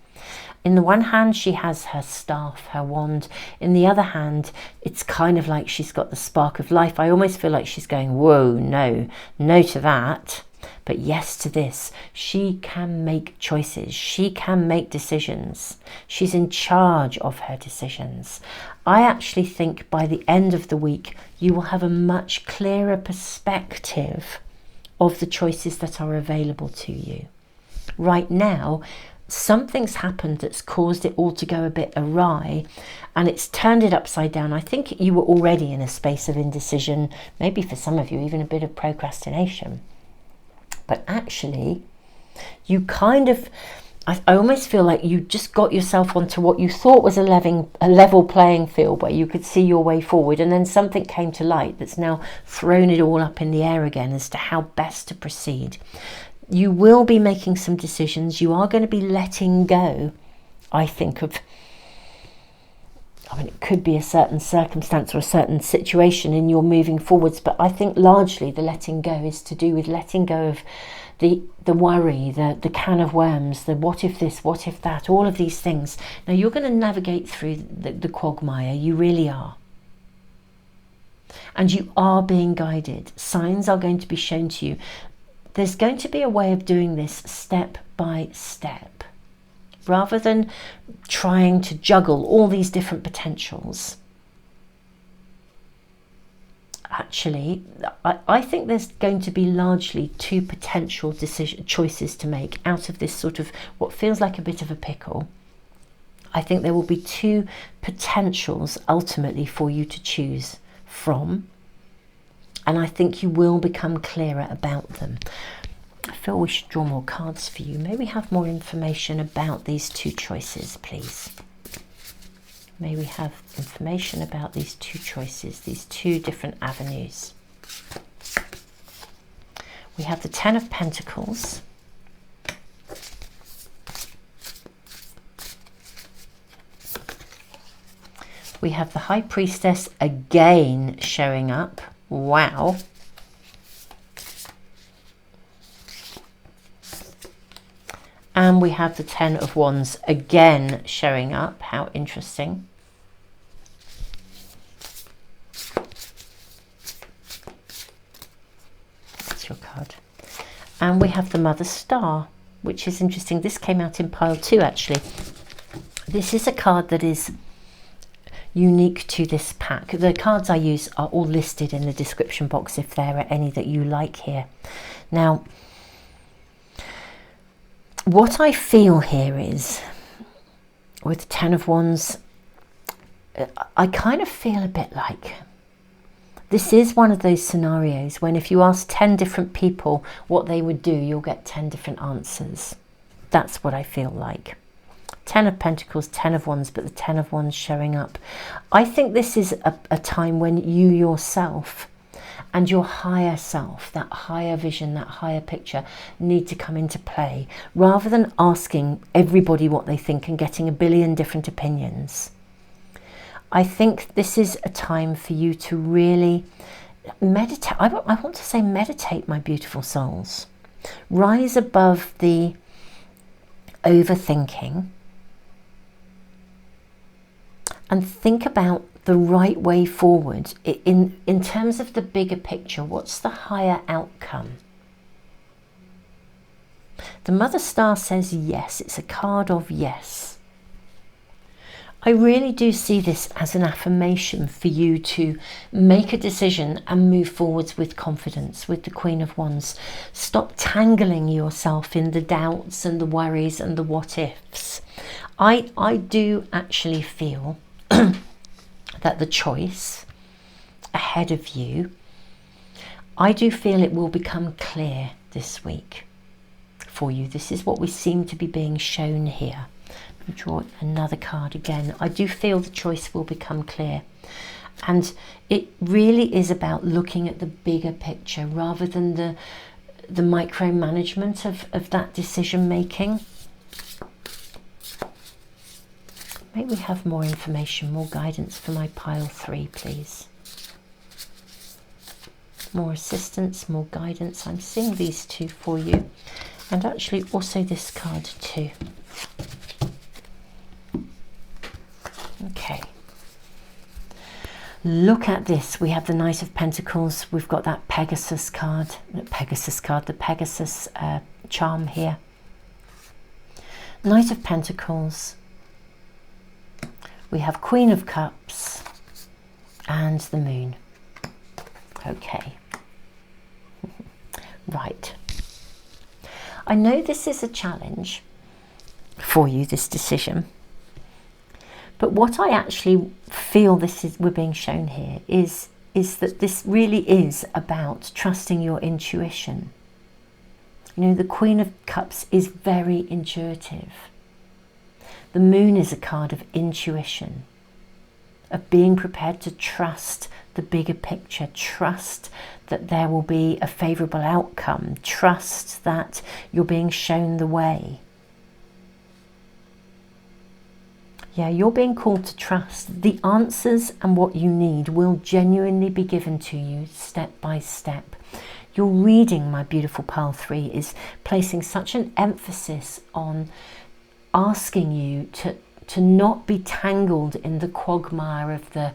In the one hand, she has her staff, her wand. In the other hand, it's kind of like she's got the spark of life. I almost feel like she's going, whoa, no to that. But yes to this. She can make choices. She can make decisions. She's in charge of her decisions. I actually think by the end of the week, you will have a much clearer perspective of the choices that are available to you. Right now, something's happened that's caused it all to go a bit awry, and it's turned it upside down. I think you were already in a space of indecision, maybe for some of you, even a bit of procrastination. But actually, you kind of, I almost feel like you just got yourself onto what you thought was a level playing field where you could see your way forward, and then something came to light that's now thrown it all up in the air again as to how best to proceed. You will be making some decisions. You are going to be letting go, I think, of, I mean, it could be a certain circumstance or a certain situation in your moving forwards, but I think largely the letting go is to do with letting go of the worry, the can of worms, the what if this, what if that, all of these things. Now you're going to navigate through the quagmire, you really are. And you are being guided. Signs are going to be shown to you. There's going to be a way of doing this step by step, rather than trying to juggle all these different potentials. Actually, I think there's going to be largely 2 potential choices to make out of this sort of what feels like a bit of a pickle. I think there will be 2 potentials ultimately for you to choose from, and I think you will become clearer about them. I feel we should draw more cards for you. May we have more information about these 2 choices, please? May we have information about these 2 choices, these 2 different avenues? We have the Ten of Pentacles. We have the High Priestess again showing up. Wow. And we have the Ten of Wands again showing up. How interesting. That's your card. And we have the Mother Star, which is interesting. This came out in pile 2, actually. This is a card that is unique to this pack. The cards I use are all listed in the description box if there are any that you like here. Now, what I feel here is, with the Ten of Wands, I kind of feel a bit like this is one of those scenarios when if you ask 10 different people what they would do, you'll get 10 different answers. That's what I feel like. 10 of Pentacles, 10 of Wands, but the 10 of Wands showing up. I think this is a time when you yourself and your higher self, that higher vision, that higher picture, need to come into play, rather than asking everybody what they think and getting a billion different opinions. I think this is a time for you to really meditate. I want to say meditate, my beautiful souls. Rise above the overthinking and think about the right way forward in terms of the bigger picture. What's the higher outcome? The Mother Star says yes. It's a card of yes. I really do see this as an affirmation for you to make a decision and move forwards with confidence with the Queen of Wands. Stop tangling yourself in the doubts and the worries and the what ifs. I do actually feel that the choice ahead of you, I do feel it will become clear this week for you. This is what we seem to be being shown here. Draw another card again. I do feel the choice will become clear, and it really is about looking at the bigger picture rather than the micromanagement of that decision making. May we have more information, more guidance for my pile 3, please. More assistance, more guidance. I'm seeing these two for you, and actually also this card too. Okay, look at this. We have the Knight of Pentacles. We've got that Pegasus card, the Pegasus charm here. Knight of Pentacles. We have Queen of Cups and the Moon. Okay, right. I know this is a challenge for you, this decision. But what I actually feel we're being shown here is that this really is about trusting your intuition. You know, the Queen of Cups is very intuitive. The Moon is a card of intuition, of being prepared to trust the bigger picture, trust that there will be a favourable outcome, trust that you're being shown the way. Yeah, you're being called to trust. The answers and what you need will genuinely be given to you step by step. Your reading, my beautiful pile 3, is placing such an emphasis on asking you to not be tangled in the quagmire of the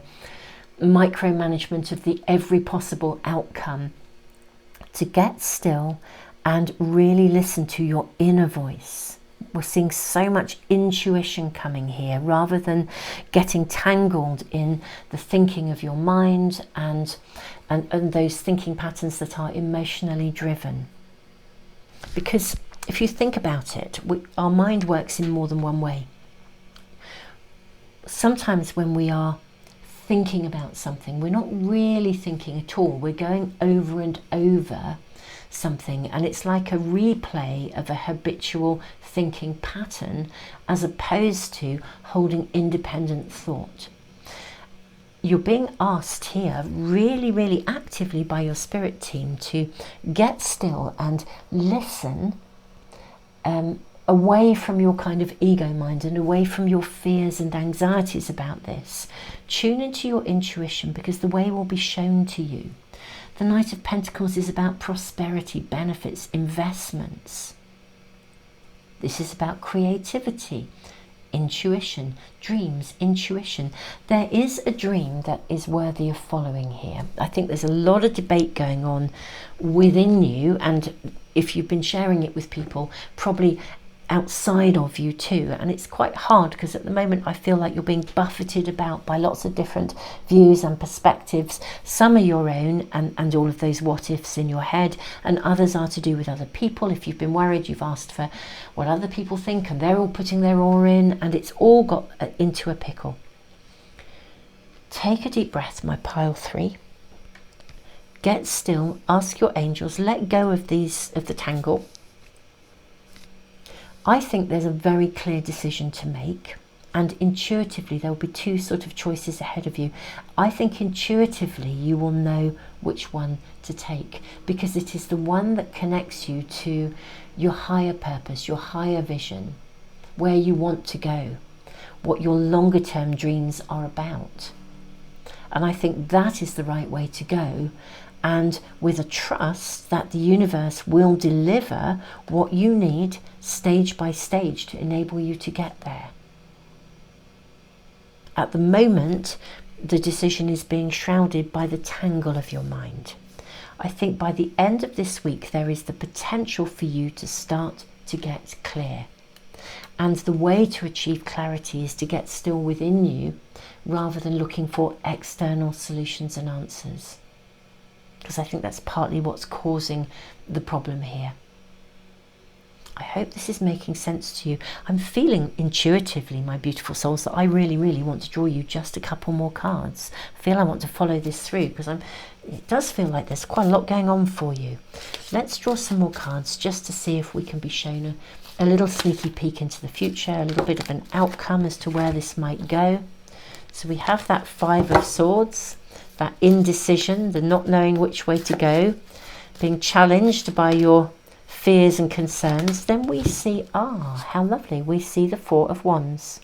micromanagement of the every possible outcome, to get still and really listen to your inner voice. We're seeing so much intuition coming here rather than getting tangled in the thinking of your mind and those thinking patterns that are emotionally driven. Because if you think about it, our mind works in more than one way. Sometimes when we are thinking about something, we're not really thinking at all. We're going over and over something, and it's like a replay of a habitual thinking pattern as opposed to holding independent thought. You're being asked here really, really actively by your spirit team to get still and listen away from your kind of ego mind and away from your fears and anxieties about this. Tune into your intuition, because the way will be shown to you. The Knight of Pentacles is about prosperity, benefits, investments. This is about creativity, intuition, dreams, intuition. There is a dream that is worthy of following here. I think there's a lot of debate going on within you, and if you've been sharing it with people, probably outside of you too. And it's quite hard because at the moment I feel like you're being buffeted about by lots of different views and perspectives. Some are your own and all of those what ifs in your head, and others are to do with other people. If you've been worried, you've asked for what other people think, and they're all putting their oar in, and it's all got into a pickle. Take a deep breath, my pile 3. Get still, ask your angels, let go of the tangle. I think there's a very clear decision to make, and intuitively there will be two sort of choices ahead of you. I think intuitively you will know which one to take, because it is the one that connects you to your higher purpose, your higher vision, where you want to go, what your longer term dreams are about. And I think that is the right way to go, and with a trust that the universe will deliver what you need stage by stage to enable you to get there. At the moment, the decision is being shrouded by the tangle of your mind. I think by the end of this week, there is the potential for you to start to get clear. And the way to achieve clarity is to get still within you rather than looking for external solutions and answers. Because I think that's partly what's causing the problem here. I hope this is making sense to you. I'm feeling intuitively, my beautiful souls, that I really, really want to draw you just a couple more cards. I feel I want to follow this through because it does feel like there's quite a lot going on for you. Let's draw some more cards just to see if we can be shown a little sneaky peek into the future, a little bit of an outcome as to where this might go. So we have that Five of Swords, that indecision, the not knowing which way to go, being challenged by your fears and concerns. Then we see, how lovely, we see the Four of Wands.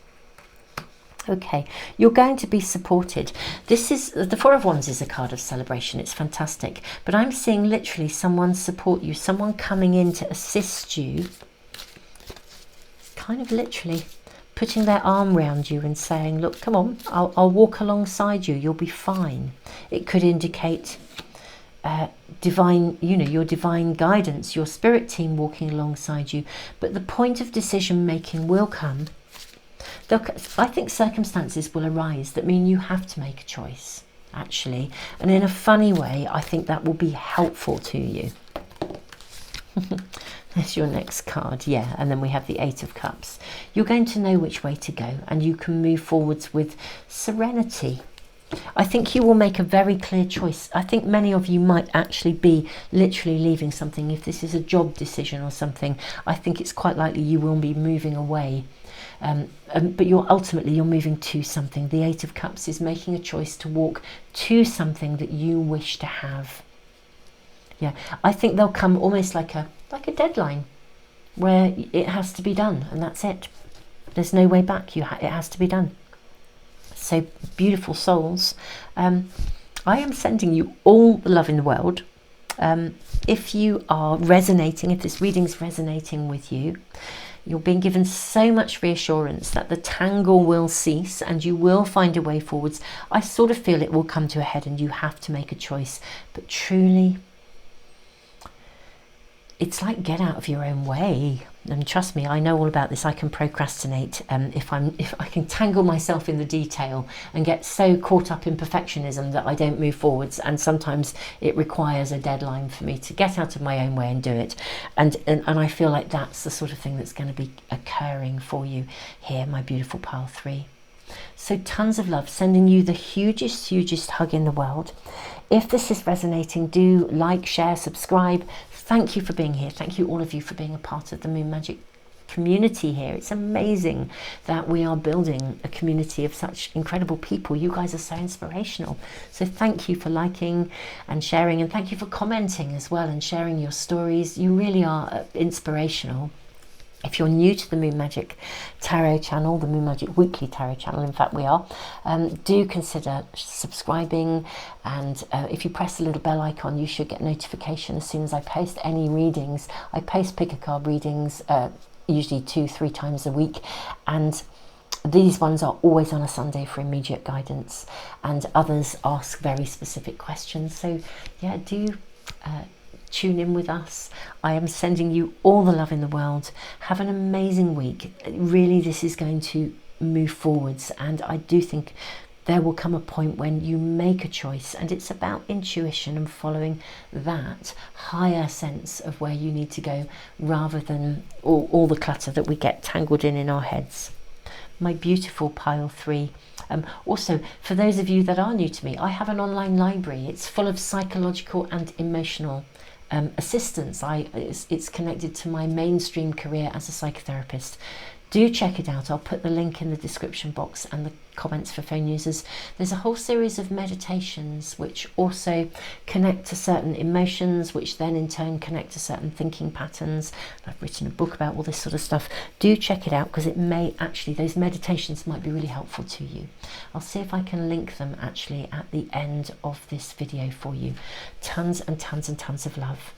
Okay, you're going to be supported. This is, the Four of Wands is a card of celebration. It's fantastic. But I'm seeing literally someone support you, someone coming in to assist you, kind of literally putting their arm around you and saying, look, come on, I'll walk alongside you, you'll be fine. It could indicate divine, your divine guidance, your spirit team walking alongside you. But the point of decision making will come. I think circumstances will arise that mean you have to make a choice, actually. And in a funny way, I think that will be helpful to you. There's your next card, yeah, and then we have the Eight of Cups. You're going to know which way to go, and you can move forwards with serenity. I think you will make a very clear choice. I think many of you might actually be literally leaving something. If this is a job decision or something, I think it's quite likely you will be moving away. But ultimately you're moving to something. The Eight of Cups is making a choice to walk to something that you wish to have. Yeah, I think they'll come almost like a deadline where it has to be done, and that's it. There's no way back. It has to be done. So beautiful souls, I am sending you all the love in the world. If you are resonating, if this reading's resonating with you, you're being given so much reassurance that the tangle will cease and you will find a way forwards. I sort of feel it will come to a head and you have to make a choice. But truly, it's like get out of your own way. And trust me, I know all about this. I can procrastinate if I can tangle myself in the detail and get so caught up in perfectionism that I don't move forwards. And sometimes it requires a deadline for me to get out of my own way and do it. And I feel like that's the sort of thing that's going to be occurring for you here, my beautiful pile 3. So tons of love, sending you the hugest hug in the world. If this is resonating, do like, share, subscribe. Thank you for being here. Thank you, all of you, for being a part of the Moon Magic community here. It's amazing that we are building a community of such incredible people. You guys are so inspirational. So thank you for liking and sharing, and thank you for commenting as well and sharing your stories. You really are inspirational. If you're new to the Moon Magic Tarot channel, the Moon Magic Weekly Tarot channel, in fact we are, do consider subscribing, and if you press the little bell icon you should get notification as soon as I post any readings. I post pick a card readings usually 2-3 times a week, and these ones are always on a Sunday for immediate guidance, and others ask very specific questions. So yeah, do tune in with us. I am sending you all the love in the world. Have an amazing week. Really, this is going to move forwards, and I do think there will come a point when you make a choice, and it's about intuition and following that higher sense of where you need to go rather than all the clutter that we get tangled in our heads. My beautiful pile 3. Also, for those of you that are new to me, I have an online library. It's full of psychological and emotional assistance. It's connected to my mainstream career as a psychotherapist. Do check it out. I'll put the link in the description box and the comments for phone users. There's a whole series of meditations which also connect to certain emotions, which then in turn connect to certain thinking patterns. I've written a book about all this sort of stuff. Do check it out, because it may actually, those meditations might be really helpful to you. I'll see if I can link them actually at the end of this video for you. Tons and tons and tons of love.